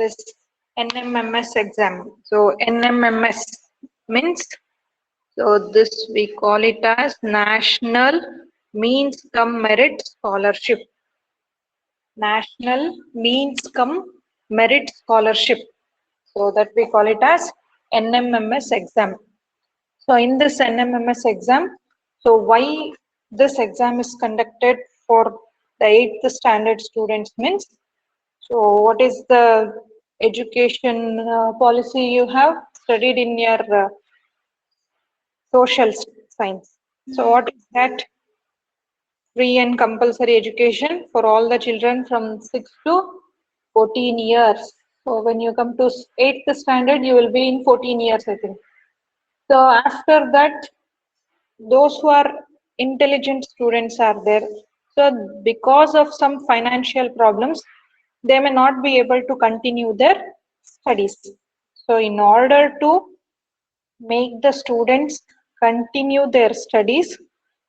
this NMMS exam. So NMMS means, so this we call it as National Means Cum Merit Scholarship. National Means Cum Merit Scholarship. So that we call it as NMMS exam. So in this NMMS exam, so why this exam is conducted for the 8th standard students means, so what is the education policy you have studied in your social science? So what is that? Free and compulsory education for all the children from 6 to 14 years. So when you come to 8th standard, you will be in 14 years, I think. So after that, those who are intelligent students are there. So because of some financial problems, they may not be able to continue their studies. So in order to make the students continue their studies,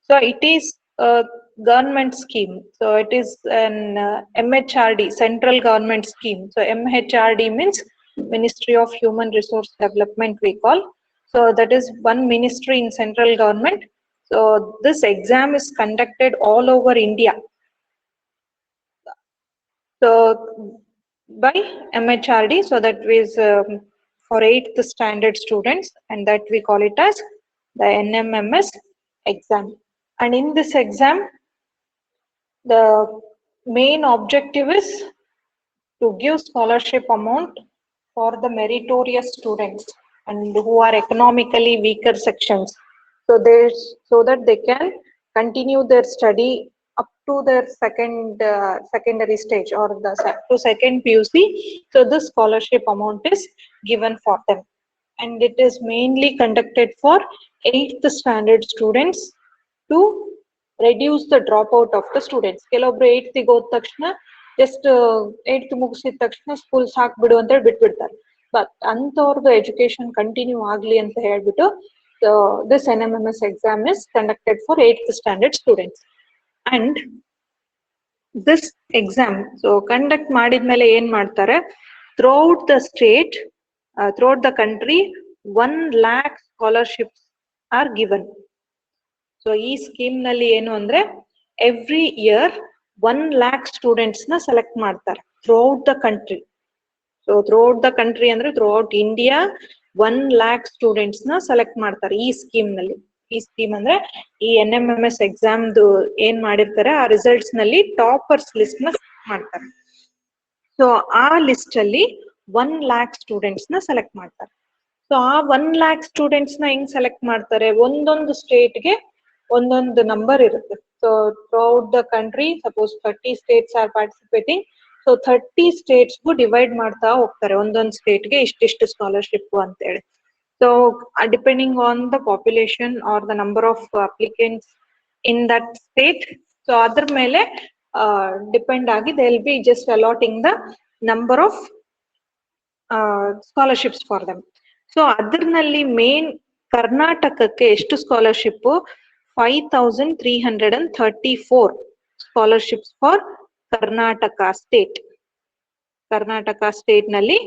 so it is a government scheme. So it is an MHRD, central government scheme. So MHRD means Ministry of Human Resource Development, we call. So that is one ministry in central government. So this exam is conducted all over India. So by MHRD, so that is for 8th standard students, and that we call it as the NMMS exam. And in this exam, the main objective is to give scholarship amount for the meritorious students and who are economically weaker sections. So so that they can continue their study up to their secondary stage or to second PUC. So this scholarship amount is given for them, and it is mainly conducted for 8th standard students to reduce the dropout of the students. ಕೆಲವೊಬ್ರು 8th ಗೆ ಹೋದ ತಕ್ಷಣ just 8th ಮುಗಿಸಿದ ತಕ್ಷಣ school ಸಾಕ್ ಬಿಡು ಅಂತ ಹೇಳಿ ಬಿಟ್ಬಿಡ್ತಾರೆ. ಬಟ್ ಅಂತವ್ರದ್ದು ಎಜುಕೇಶನ್ ಕಂಟಿನ್ಯೂ ಆಗ್ಲಿ ಅಂತ ಹೇಳ್ಬಿಟ್ಟು this NMMS exam is conducted for 8th standard students. And this exam so conduct ಮಾಡಿದ್ಮೇಲೆ ಏನ್ ಮಾಡ್ತಾರೆ, throughout the state, throughout the country, 1 lakh scholarships are given. So ಈ ಸ್ಕೀಮ್ ನಲ್ಲಿ ಏನು ಅಂದ್ರೆ ಎವ್ರಿ ಇಯರ್ 1 lakh ಸ್ಟೂಡೆಂಟ್ಸ್ ನ ಸೆಲೆಕ್ಟ್ ಮಾಡ್ತಾರೆ throughout the country. So throughout the country ಅಂದ್ರೆ ಥ್ರೂಔಟ್ ಇಂಡಿಯಾ 1 lakh ಸ್ಟೂಡೆಂಟ್ಸ್ ನ ಸೆಲೆಕ್ಟ್ ಮಾಡ್ತಾರೆ ಈ ಸ್ಕೀಮ್ ನಲ್ಲಿ. ಈ ಸ್ಕೀಮ್ ಅಂದ್ರೆ ಈ NMMS ಎಕ್ಸಾಮ್ ಏನ್ ಮಾಡಿರ್ತಾರೆ ಆ ರಿಸಲ್ಟ್ಸ್ ನಲ್ಲಿ ಟಾಪರ್ಸ್ ಲಿಸ್ಟ್ ನ ಮಾಡ್ತಾರೆ. ಸೊ ಆ ಲಿಸ್ಟ್ ಅಲ್ಲಿ 1 lakh ಸ್ಟೂಡೆಂಟ್ಸ್ ನ ಸೆಲೆಕ್ಟ್ ಮಾಡ್ತಾರೆ. ಸೊ ಆ 1 lakh ಸ್ಟೂಡೆಂಟ್ಸ್ ನ ಹೆಂಗ್ ಸೆಲೆಕ್ಟ್ ಮಾಡ್ತಾರೆ, ಒಂದೊಂದು ಸ್ಟೇಟ್ಗೆ ಒಂದೊಂದು ನಂಬರ್ ಇರುತ್ತೆ. So throughout the country suppose 30 states are participating. So 30 ಸ್ಟೇಟ್ಸ್ಗೂ ಡಿವೈಡ್ ಮಾಡ್ತಾ ಹೋಗ್ತಾರೆ, ಒಂದೊಂದು ಸ್ಟೇಟ್ಗೆ ಇಷ್ಟಿಷ್ಟು ಸ್ಕಾಲರ್ಶಿಪ್ ಅಂತ ಹೇಳಿ. So depending on the population or the number of applicants in that state, so ಅದ್ರ ಮೇಲೆ ಡಿಪೆಂಡ್ ಆಗಿ they will be just allotting the number of scholarships for them. So ಅದ್ರಲ್ಲಿ ಮೇನ್ ಕರ್ನಾಟಕಕ್ಕೆ ಎಷ್ಟು scholarship, 5334 scholarships for Karnataka state. Karnataka state ನಲ್ಲಿ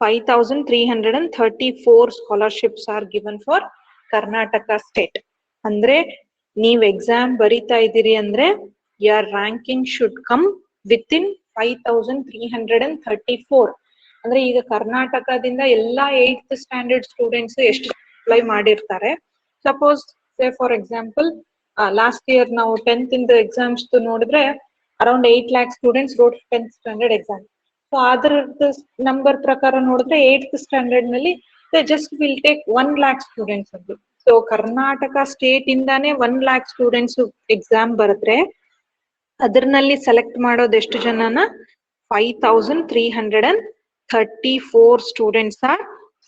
5334 scholarships are given for Karnataka state. ಅಂದ್ರೆ ನೀವ್ exam ಬರಿತಾ ಇದ್ದೀರಿ ಅಂದ್ರೆ your ranking should come within 5334. ಅಂದ್ರೆ ಈಗ ಕರ್ನಾಟಕದಿಂದ ಎಲ್ಲಾ 8th standard ಸ್ಟೂಡೆಂಟ್ಸ್ ಎಷ್ಟು ಅಪ್ಲೈ ಮಾಡಿರ್ತಾರೆ. Suppose say for example, last year ನಾವು 10th in the exams ನೋಡಿದ್ರೆ around 8 lakh students wrote 10th standard exam. So ಅದ್ರದ್ದು ನಂಬರ್ ಪ್ರಕಾರ ನೋಡಿದ್ರೆ 8th standard ನಲ್ಲಿ they just will take 1 lakh students ಅಂತ. So Karnataka state ಇಂದಾನೆ 1 lakh ಸ್ಟೂಡೆಂಟ್ಸ್ ಎಕ್ಸಾಮ್ ಬರೆದ್ರೆ ಅದ್ರಲ್ಲಿ ಸೆಲೆಕ್ಟ್ ಮಾಡೋದು ಎಷ್ಟು ಜನನ, 5334 students are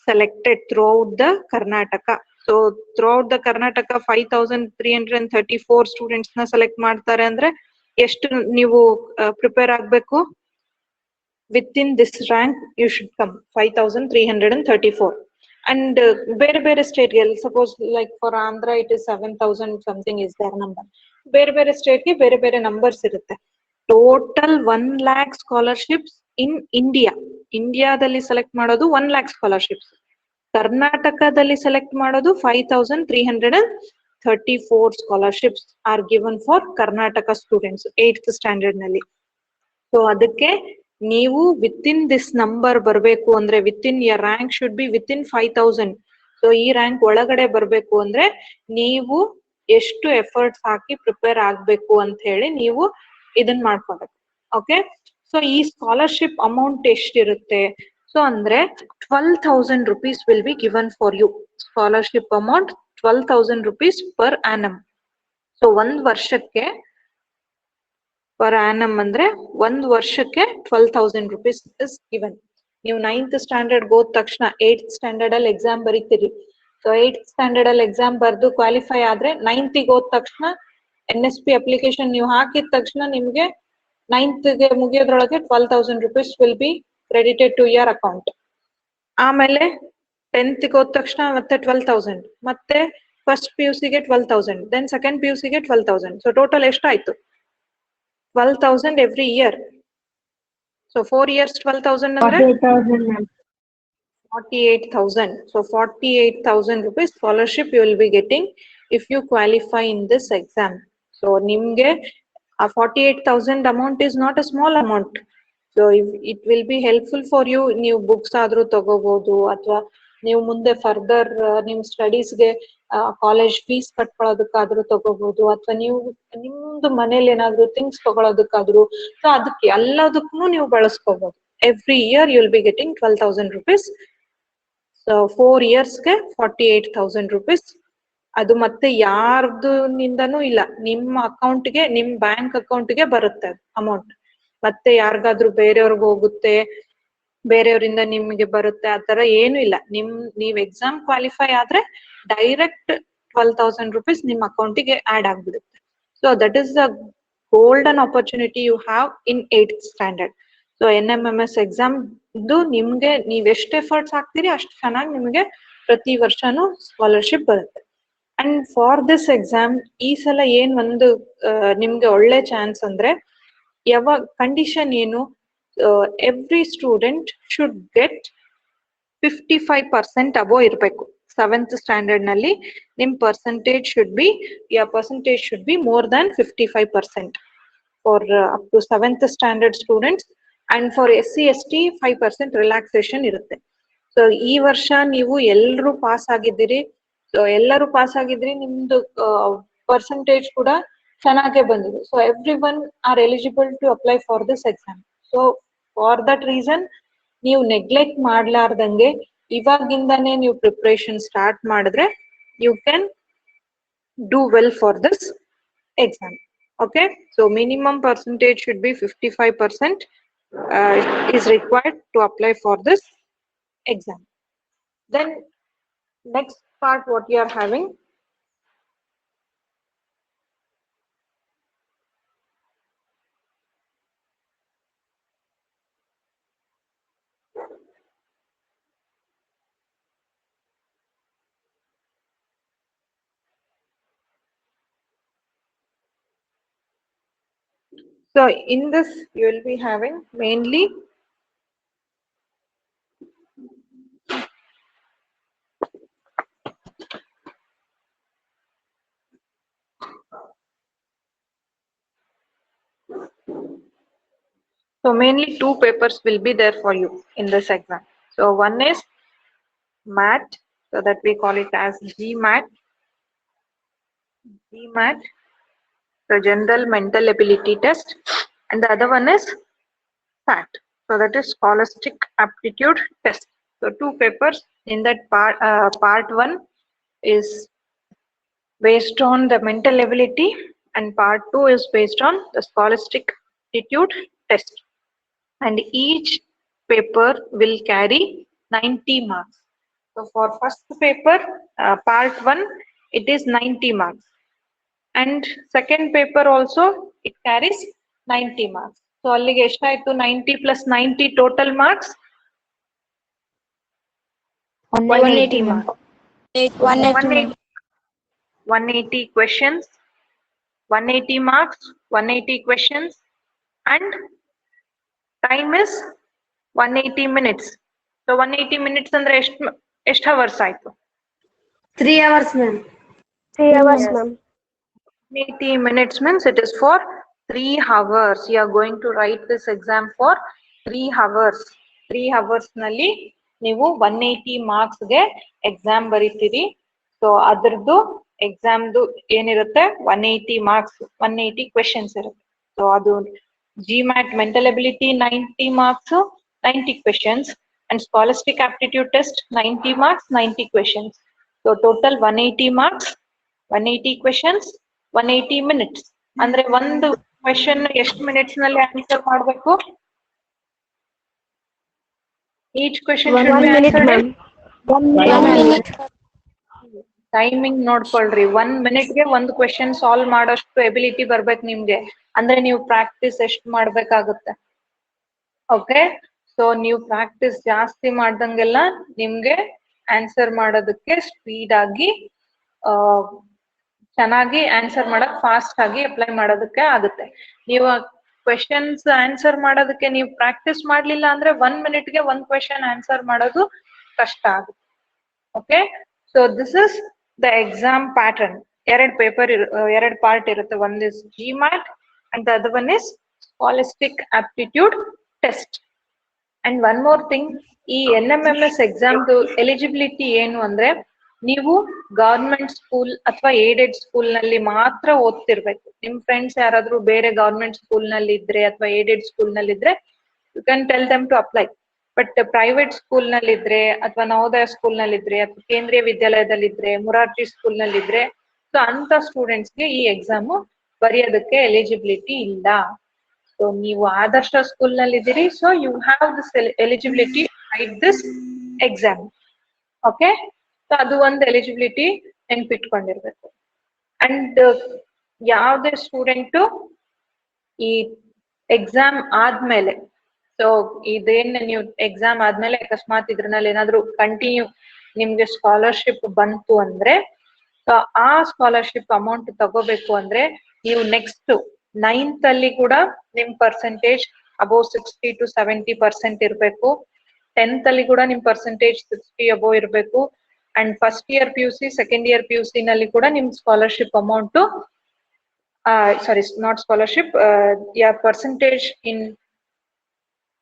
selected throughout the Karnataka. So throughout the Karnataka 5334 students ನ ಸೆಲೆಕ್ಟ್ ಮಾಡ್ತಾರೆ ಅಂದ್ರೆ ಎಷ್ಟು ನೀವು ಪ್ರಿಪೇರ್ ಆಗ್ಬೇಕು, with in this rank you should come 5334. And ಬೇರೆ ಬೇರೆ ಸ್ಟೇಟ್ಗೆ suppose like for Andhra it is 7000 something is their number. ಬೇರೆ ಬೇರೆ ಸ್ಟೇಟ್ಗೆ ಬೇರೆ ಬೇರೆ ನಂಬರ್ಸ್ ಇರುತ್ತೆ. ಟೋಟಲ್ 1 lakh ಸ್ಕಾಲರ್ಶಿಪ್ಸ್ ಇನ್ ಇಂಡಿಯಾದಲ್ಲಿ ಸೆಲೆಕ್ಟ್ ಮಾಡೋದು 1 lakh ಸ್ಕಾಲರ್ಶಿಪ್ಸ್. ಕರ್ನಾಟಕದಲ್ಲಿ ಸೆಲೆಕ್ಟ್ ಮಾಡೋದು 5,334 scholarships are given for Karnataka students 8th standard ನಲ್ಲಿ. ಸೊ ಅದಕ್ಕೆ ನೀವು ವಿತ್ ಇನ್ ದಿಸ್ ನಂಬರ್ ಬರಬೇಕು ಅಂದ್ರೆ within your rank should be within 5,000. So ಈ ರ್ಯಾಂಕ್ ಒಳಗಡೆ ಬರ್ಬೇಕು ಅಂದ್ರೆ ನೀವು ಎಷ್ಟು ಎಫರ್ಟ್ಸ್ ಹಾಕಿ ಪ್ರಿಪೇರ್ ಆಗ್ಬೇಕು ಅಂತ ಹೇಳಿ ನೀವು ಇದನ್ ಮಾಡ್ಕೊಬೇಕು. ಓಕೆ, ಸೊ ಈ ಸ್ಕಾಲರ್ಶಿಪ್ ಅಮೌಂಟ್ ಎಷ್ಟಿರುತ್ತೆ? ಸೊ ಅಂದ್ರೆ 12,000 rupees will be given for you. Scholarship amount 12,000 rupees per annum. So ಒಂದ್ ವರ್ಷಕ್ಕೆ ಪರ್ ಆನಮ್ ಅಂದ್ರೆ ಒಂದ್ ವರ್ಷಕ್ಕೆ 12,000 rupees ಇಸ್ ಗಿವನ್. ನೀವು 9th ಸ್ಟ್ಯಾಂಡರ್ಡ್ ಹೋದ ತಕ್ಷಣ 8th ಸ್ಟ್ಯಾಂಡರ್ಡ್ ಅಲ್ಲಿ ಎಕ್ಸಾಮ್ ಬರೀತೀರಿ. ಸೊ 8th ಸ್ಟ್ಯಾಂಡರ್ಡ್ ಅಲ್ಲಿ ಎಕ್ಸಾಮ್ ಬರ್ದು ಕ್ವಾಲಿಫೈ ಆದ್ರೆ 9th ಹೋದ ತಕ್ಷಣ NSP ಅಪ್ಲಿಕೇಶನ್ ನೀವು ಹಾಕಿದ ತಕ್ಷಣ ನಿಮ್ಗೆ 9th ಗೆ ಮುಗಿಯೋದ್ರೊಳಗೆ 12,000 rupees will be credited to your account. ಆಮೇಲೆ 10th ಹೋದ ತಕ್ಷಣ ಮತ್ತೆ 12,000, ಮತ್ತೆ ಫಸ್ಟ್ PUC ಗೆ 12,000, ದೆನ್ ಸೆಕೆಂಡ್ PUC ಗೆ 12,000. ಸೊ ಟೋಟಲ್ ಎಷ್ಟಾಯ್ತು? 12,000 every year. So 4 years 12,000 ಅಂದ್ರೆ 48,000. So 48,000 rupees scholarship you will be getting if you qualify in this exam. So nimge a 48,000 amount is not a small amount. So it will be helpful for you. ನೀವು books ಆದ್ರೂ ತಗೋಬಹುದು, ಅಥವಾ ನೀವು ಮುಂದೆ further ನಿಮ್ ಸ್ಟಡೀಸ್ಗೆ college fees ಕಟ್ಕೊಳ್ಳೋದಕ್ಕಾದ್ರೂ ತಗೋಬಹುದು, ಅಥವಾ ನೀವು ನಿಮ್ದು ಮನೇಲಿ ಏನಾದ್ರು ಥಿಂಗ್ಸ್ ತಗೊಳೋದಕ್ಕಾದ್ರೂ. ಸೊ ಅದಕ್ಕೆ ಎಲ್ಲದಕ್ಕೂ ನೀವು ಬಳಸ್ಕೋಬಹುದು. Every year you will be getting 12,000 rupees. So 4 yearsಗೆ 48,000 rupees. ಅದು ಮತ್ತೆ ಯಾರ್ದು ನಿಂದನೂ ಇಲ್ಲ, ನಿಮ್ಮ ಅಕೌಂಟ್ಗೆ, ನಿಮ್ ಬ್ಯಾಂಕ್ ಅಕೌಂಟ್ಗೆ ಬರುತ್ತೆ ಅಮೌಂಟ್. ಮತ್ತೆ ಯಾರಿಗಾದ್ರೂ ಬೇರೆಯವ್ರಿಗೆ ಹೋಗುತ್ತೆ, ಬೇರೆಯವರಿಂದ ನಿಮ್ಗೆ ಬರುತ್ತೆ, ಆತರ ಏನು ಇಲ್ಲ. ನೀವ್ ಎಕ್ಸಾಮ್ ಕ್ವಾಲಿಫೈ ಆದ್ರೆ ಡೈರೆಕ್ಟ್ 12,000 rupees ನಿಮ್ ಅಕೌಂಟಿಗೆ ಆಡ್ ಆಗ್ಬಿಡುತ್ತೆ. So that is the golden opportunity you have in 8th standard. So NMMS exam ನಿಮ್ಗೆ ನೀವ್ ಎಷ್ಟು ಎಫರ್ಟ್ಸ್ ಹಾಕ್ತೀರಿ ಅಷ್ಟು ಚೆನ್ನಾಗಿ ನಿಮ್ಗೆ ಪ್ರತಿ ವರ್ಷನೂ ಸ್ಕಾಲರ್ಶಿಪ್ ಬರುತ್ತೆ. ಅಂಡ್ ಫಾರ್ ದಿಸ್ ಎಕ್ಸಾಮ್ ಈ ಸಲ ಏನ್ ಒಂದು ನಿಮ್ಗೆ ಒಳ್ಳೆ ಚಾನ್ಸ್ ಅಂದ್ರೆ, ಯಾವಾಗ ಕಂಡೀಷನ್ ಏನು, every student should get 55% above ಇರ್ಬೇಕು. 7th ಸ್ಟ್ಯಾಂಡರ್ಡ್ ನಲ್ಲಿ ನಿಮ್ percentage should be more than 55% for up to 7th standard students. And for SC ST 5% relaxation ಇರುತ್ತೆ. ಸೊ ಈ ವರ್ಷ ನೀವು ಎಲ್ಲರೂ ಪಾಸ್ ಆಗಿದ್ದೀರಿ. ಸೊ ಎಲ್ಲರೂ ಪಾಸ್ ಆಗಿದ್ರಿ, ನಿಮ್ದು ಪರ್ಸೆಂಟೇಜ್ ಕೂಡ ಚೆನ್ನಾಗೇ ಬಂದಿದೆ. So every one are eligible to apply for this exam. So for that reason ನೀವು ನೆಗ್ಲೆಕ್ಟ್ ಮಾಡ್ಲಾರ್ದಂಗೆ ಇವಾಗಿಂದಾನೇ ನೀವು ಪ್ರಿಪ್ರೇಷನ್ ಸ್ಟಾರ್ಟ್ ಮಾಡಿದ್ರೆ you can do well for this exam. Okay, so minimum percentage should be 55% is required to apply for this exam. Then next part what you are having, so in this you will be having mainly two papers will be there for you in this exam. So one is math, so that we call it as GMAT, the general mental ability test, and the other one is SAT, so that is scholastic aptitude test. So 2 papers in that part 1 is based on the mental ability, and part 2 is based on the scholastic aptitude test, and each paper will carry 90 marks. So for first paper, part 1, it is 90 marks, and second paper also it carries 90 marks. So allige eshtayitu 90 plus 90 total marks 180 marks. 180 questions, 180 marks, 180 questions, and time is 180 minutes. So 180 minutes ಅಂದ್ರೆ ಎಷ್ಟು hours ಆಯ್ತು? 3 hours, ma'am. 3 hours, Yes. ma'am. 180 minutes means it is for 3 hours. You are going to write this exam for 3 hours. 3 hours ನಲ್ಲಿ ನೀವು 180 marks ಗೆ exam ಬರೀತೀರಿ. So ಅದ್ರದ್ದು ಎಕ್ಸಾಮ್ದು ಏನಿರುತ್ತೆ 180 marks, 180 questions ಇರುತ್ತೆ. So ಅದು GMAT mental ability 90 marks, 90 questions, and scholastic aptitude test 90 marks, 90 questions. So total 180 marks, 180 questions, 180 minutes. ಅಂದ್ರೆ ಒಂದು question ಎಷ್ಟು ಮಿನಿಟ್ಸ್ ನಲ್ಲಿ ಆನ್ಸರ್ ಮಾಡಬೇಕು? Each question should 1 be minute, answered ma'am. in 1 minute. Timing ನೋಡ್ಕೊಳ್ರಿ. 1 minute ಒಂದು question solve ಮಾಡೋಷ್ಟು ability ಬರ್ಬೇಕು ನಿಮ್ಗೆ. ಅಂದ್ರೆ ನೀವು ಪ್ರಾಕ್ಟೀಸ್ ಎಷ್ಟು ಮಾಡ್ಬೇಕಾಗುತ್ತೆ. ಓಕೆ, ಸೊ ನೀವು ಪ್ರಾಕ್ಟೀಸ್ ಜಾಸ್ತಿ ಮಾಡ್ದಂಗೆಲ್ಲ ನಿಮ್ಗೆ ಆನ್ಸರ್ ಮಾಡೋದಕ್ಕೆ ಸ್ಪೀಡ್ ಆಗಿ ಚೆನ್ನಾಗಿ ಆನ್ಸರ್ ಮಾಡಕ್ ಫಾಸ್ಟ್ ಆಗಿ ಅಪ್ಲೈ ಮಾಡೋದಕ್ಕೆ ಆಗುತ್ತೆ. ನೀವು ಕ್ವೆಶನ್ಸ್ ಆನ್ಸರ್ ಮಾಡೋದಕ್ಕೆ ನೀವು ಪ್ರಾಕ್ಟೀಸ್ ಮಾಡ್ಲಿಲ್ಲ ಅಂದ್ರೆ 1 minute ಒಂದು ಕ್ವೆಶನ್ ಆನ್ಸರ್ ಮಾಡೋದು ಕಷ್ಟ ಆಗುತ್ತೆ. Okay, so this is the exam pattern. ಎರಡು ಪಾರ್ಟ್ ಇರುತ್ತೆ. ಒಂದ್ is GMAT and the other one is scholastic aptitude test. And one more thing, ಈ NMMS ಎಕ್ಸಾಮ್ದು ಎಲಿಜಿಬಿಲಿಟಿ ಏನು ಅಂದ್ರೆ ನೀವು ಗವರ್ಮೆಂಟ್ ಸ್ಕೂಲ್ ಅಥವಾ ಏಡೆಡ್ ಸ್ಕೂಲ್ ನಲ್ಲಿ ಮಾತ್ರ ಓದ್ತಿರ್ಬೇಕು. ನಿಮ್ ಫ್ರೆಂಡ್ಸ್ ಯಾರಾದ್ರೂ ಬೇರೆ ಗವರ್ಮೆಂಟ್ ಸ್ಕೂಲ್ ನಲ್ಲಿ ಇದ್ರೆ ಅಥವಾ ಏಡೆಡ್ ಸ್ಕೂಲ್ ನಲ್ಲಿ ಇದ್ರೆ you can tell them to apply. But private school ನಲ್ಲಿ ಇದ್ರೆ ಅಥವಾ ನವೋದಯ ಸ್ಕೂಲ್ ನಲ್ಲಿ ಇದ್ರೆ ಅಥವಾ ಕೇಂದ್ರೀಯ ವಿದ್ಯಾಲಯದಲ್ಲಿ ಇದ್ರೆ ಮುರಾರ್ಜಿ ಸ್ಕೂಲ್ ನಲ್ಲಿ ಇದ್ರೆ ಸೊ ಅಂತ ಸ್ಟೂಡೆಂಟ್ಸ್ಗೆ ಈ ಎಕ್ಸಾಮ್ ಬರೆಯೋದಕ್ಕೆ ಎಲಿಜಿಬಿಲಿಟಿ ಇಲ್ಲ. ಸೊ ನೀವು ಆದರ್ಶ ಸ್ಕೂಲ್ ನಲ್ಲಿ ಇದ್ದೀರಿ, so you have this eligibility right this exam. Okay, so ಅದು ಒಂದು ಎಲಿಜಿಬಿಲಿಟಿ ನೆನ್ಪಿಟ್ಕೊಂಡಿರ್ಬೇಕು. ಅಂಡ್ ಯಾವುದೇ ಸ್ಟೂಡೆಂಟು ಈ ಎಕ್ಸಾಮ್ ಆದ್ಮೇಲೆ, ಸೊ ಇದೇನ್ ನೀವು ಎಕ್ಸಾಮ್ ಆದ್ಮೇಲೆ ಅಕಸ್ಮಾತ್ ಇದ್ರಲ್ಲಿ ಏನಾದ್ರು ಕಂಟಿನ್ಯೂ ನಿಮ್ಗೆ ಸ್ಕಾಲರ್ಶಿಪ್ ಬಂತು ಅಂದ್ರೆ ಆ ಸ್ಕಾಲರ್ಶಿಪ್ ಅಮೌಂಟ್ ತಗೋಬೇಕು ಅಂದ್ರೆ ನೀವು ನೆಕ್ಸ್ಟ್ 9th ಅಲ್ಲಿ ಕೂಡ ನಿಮ್ ಪರ್ಸೆಂಟೇಜ್ ಅಬೌವ್ 60 to 70% ಇರ್ಬೇಕು. 10th ಅಲ್ಲಿ ಕೂಡ ನಿಮ್ ಪರ್ಸೆಂಟೇಜ್ 60 ಅಬೌವ್ ಇರ್ಬೇಕು. And first year PUC, second year PUC ನಲ್ಲಿ ಕೂಡ ನಿಮ್ scholarship amount sorry not scholarship, your percentage in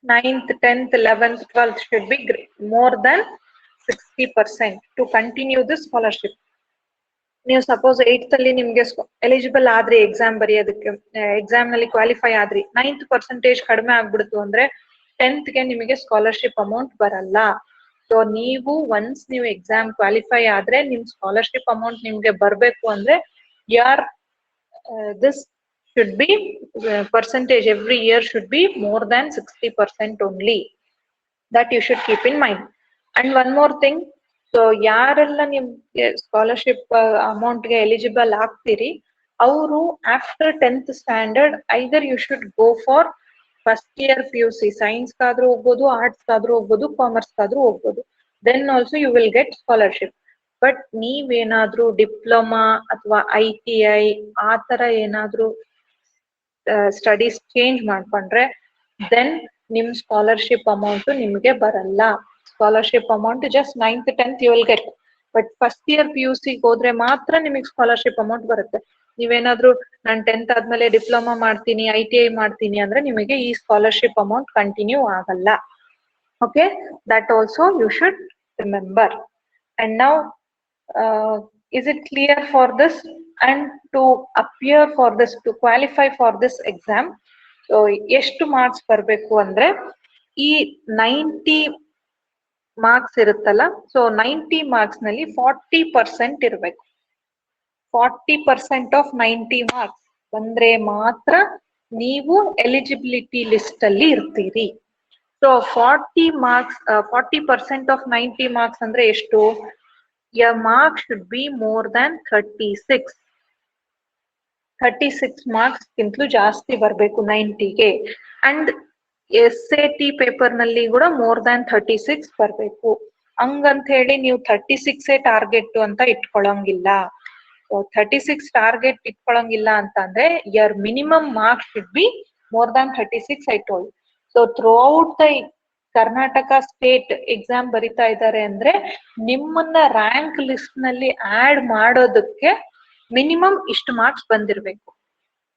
9th, 10th, 11th, 12th should be more than 60% to continue this scholarship. ನೀವು suppose 8th ಅಲ್ಲಿ ನಿಮ್ಗೆ eligible ಆದ್ರಿ exam ಬರೆಯೋದಕ್ಕೆ, exam ನಲ್ಲಿ qualify ಆದ್ರಿ, 9th ಪರ್ಸೆಂಟೇಜ್ ಕಡಿಮೆ ಆಗ್ಬಿಡ್ತು ಅಂದ್ರೆ 10th ಗೆ ನಿಮಗೆ ಸ್ಕಾಲರ್ಶಿಪ್ ಅಮೌಂಟ್ ಬರಲ್ಲ. ಸೊ ನೀವು ಒನ್ಸ್ ನೀವು ಎಕ್ಸಾಮ್ ಕ್ವಾಲಿಫೈ ಆದ್ರೆ ನಿಮ್ ಸ್ಕಾಲರ್ಶಿಪ್ ಅಮೌಂಟ್ ನಿಮ್ಗೆ ಬರ್ಬೇಕು ಅಂದ್ರೆ ಯಾರ್ this should be percentage every year should be more than 60% only. That you should keep in mind. And one more thing, so ಯಾರೆಲ್ಲ ನಿಮ್ಗೆ ಸ್ಕಾಲರ್ಶಿಪ್ ಅಮೌಂಟ್ ಗೆ ಎಲಿಜಿಬಲ್ ಆಗ್ತೀರಿ ಅವರು after 10th standard either you should go for first year PUC. Science ಕಾದ್ರೂ ಹೋಗ್ಬೋದು, arts ಕಾದ್ರೂ ಹೋಗ್ಬೋದು, commerce ಕಾದ್ರೂ ಹೋಗ್ಬೋದು. Then also you will get scholarship. But ನೀವೇನಾದ್ರೂ ಡಿಪ್ಲೊಮಾ ಅಥವಾ ITI ಆ ತರ ಏನಾದ್ರೂ ಸ್ಟಡೀಸ್ ಚೇಂಜ್ ಮಾಡ್ಕೊಂಡ್ರೆ ದೆನ್ ನಿಮ್ ಸ್ಕಾಲರ್ಶಿಪ್ ಅಮೌಂಟ್ ನಿಮ್ಗೆ ಬರಲ್ಲ. Scholarship amount just 9th 10th you will get. But first year PUC ಹೋದ್ರೆ ಮಾತ್ರ ನಿಮಗೆ ಸ್ಕಾಲರ್ಶಿಪ್ ಅಮೌಂಟ್ ಬರುತ್ತೆ. ನೀವೇನಾದ್ರೂ ನಾನು 10th ಆದ್ಮೇಲೆ ಡಿಪ್ಲೊಮಾ ಮಾಡ್ತೀನಿ, ITI ಮಾಡ್ತೀನಿ ಅಂದ್ರೆ ನಿಮಗೆ ಈ ಸ್ಕಾಲರ್ಶಿಪ್ ಅಮೌಂಟ್ ಕಂಟಿನ್ಯೂ ಆಗಲ್ಲ. Okay, that also you should remember. And now is it clear for this? And to appear for this, to qualify for this exam, so ಎಷ್ಟು ಮಾರ್ಕ್ಸ್ ಬರಬೇಕು ಅಂದ್ರೆ ಈ 90 ಮಾರ್ಕ್ಸ್ ಇರುತ್ತಲ್ಲ, ಸೊ 90 ಮಾರ್ಕ್ಸ್ ನಲ್ಲಿ 40% ಇರ್ಬೇಕು. 40% of 90 marks ಬಂದ್ರೆ ಮಾತ್ರ ನೀವು ಎಲಿಜಿಬಿಲಿಟಿ ಲಿಸ್ಟ್ ಅಲ್ಲಿ ಇರ್ತೀರಿ. ಸೊ 40 ಮಾರ್ಕ್ಸ್ 40% ಆಫ್ 90 ಮಾರ್ಕ್ಸ್ ಅಂದ್ರೆ ಎಷ್ಟು? your mark should be more than 36. 36 marks ಗಿಂತಲೂ ಜಾಸ್ತಿ ಬರಬೇಕು 90ಗೆ. ಅಂಡ್ SAT ಪೇಪರ್ ನಲ್ಲಿ ಕೂಡ ಮೋರ್ ದ್ಯಾನ್ 36 ಬರಬೇಕು. ಹಂಗಂತ ಹೇಳಿ ನೀವು 36 ಟಾರ್ಗೆಟ್ ಅಂತ ಇಟ್ಕೊಳಂಗಿಲ್ಲ. 36 ಟಾರ್ಗೆಟ್ ಇಟ್ಕೊಳಂಗಿಲ್ಲ ಅಂತಂದ್ರೆ your minimum marks should be more than 36 I told. So throughout the Karnataka state exam ಬರಿತಾ ಇದ್ದಾರೆ ಅಂದ್ರೆ ನಿಮ್ಮನ್ನ ರ್ಯಾಂಕ್ ಲಿಸ್ಟ್ ನಲ್ಲಿ ಆಡ್ ಮಾಡೋದಕ್ಕೆ ಮಿನಿಮಮ್ ಇಷ್ಟು ಮಾರ್ಕ್ಸ್ ಬಂದಿರಬೇಕು.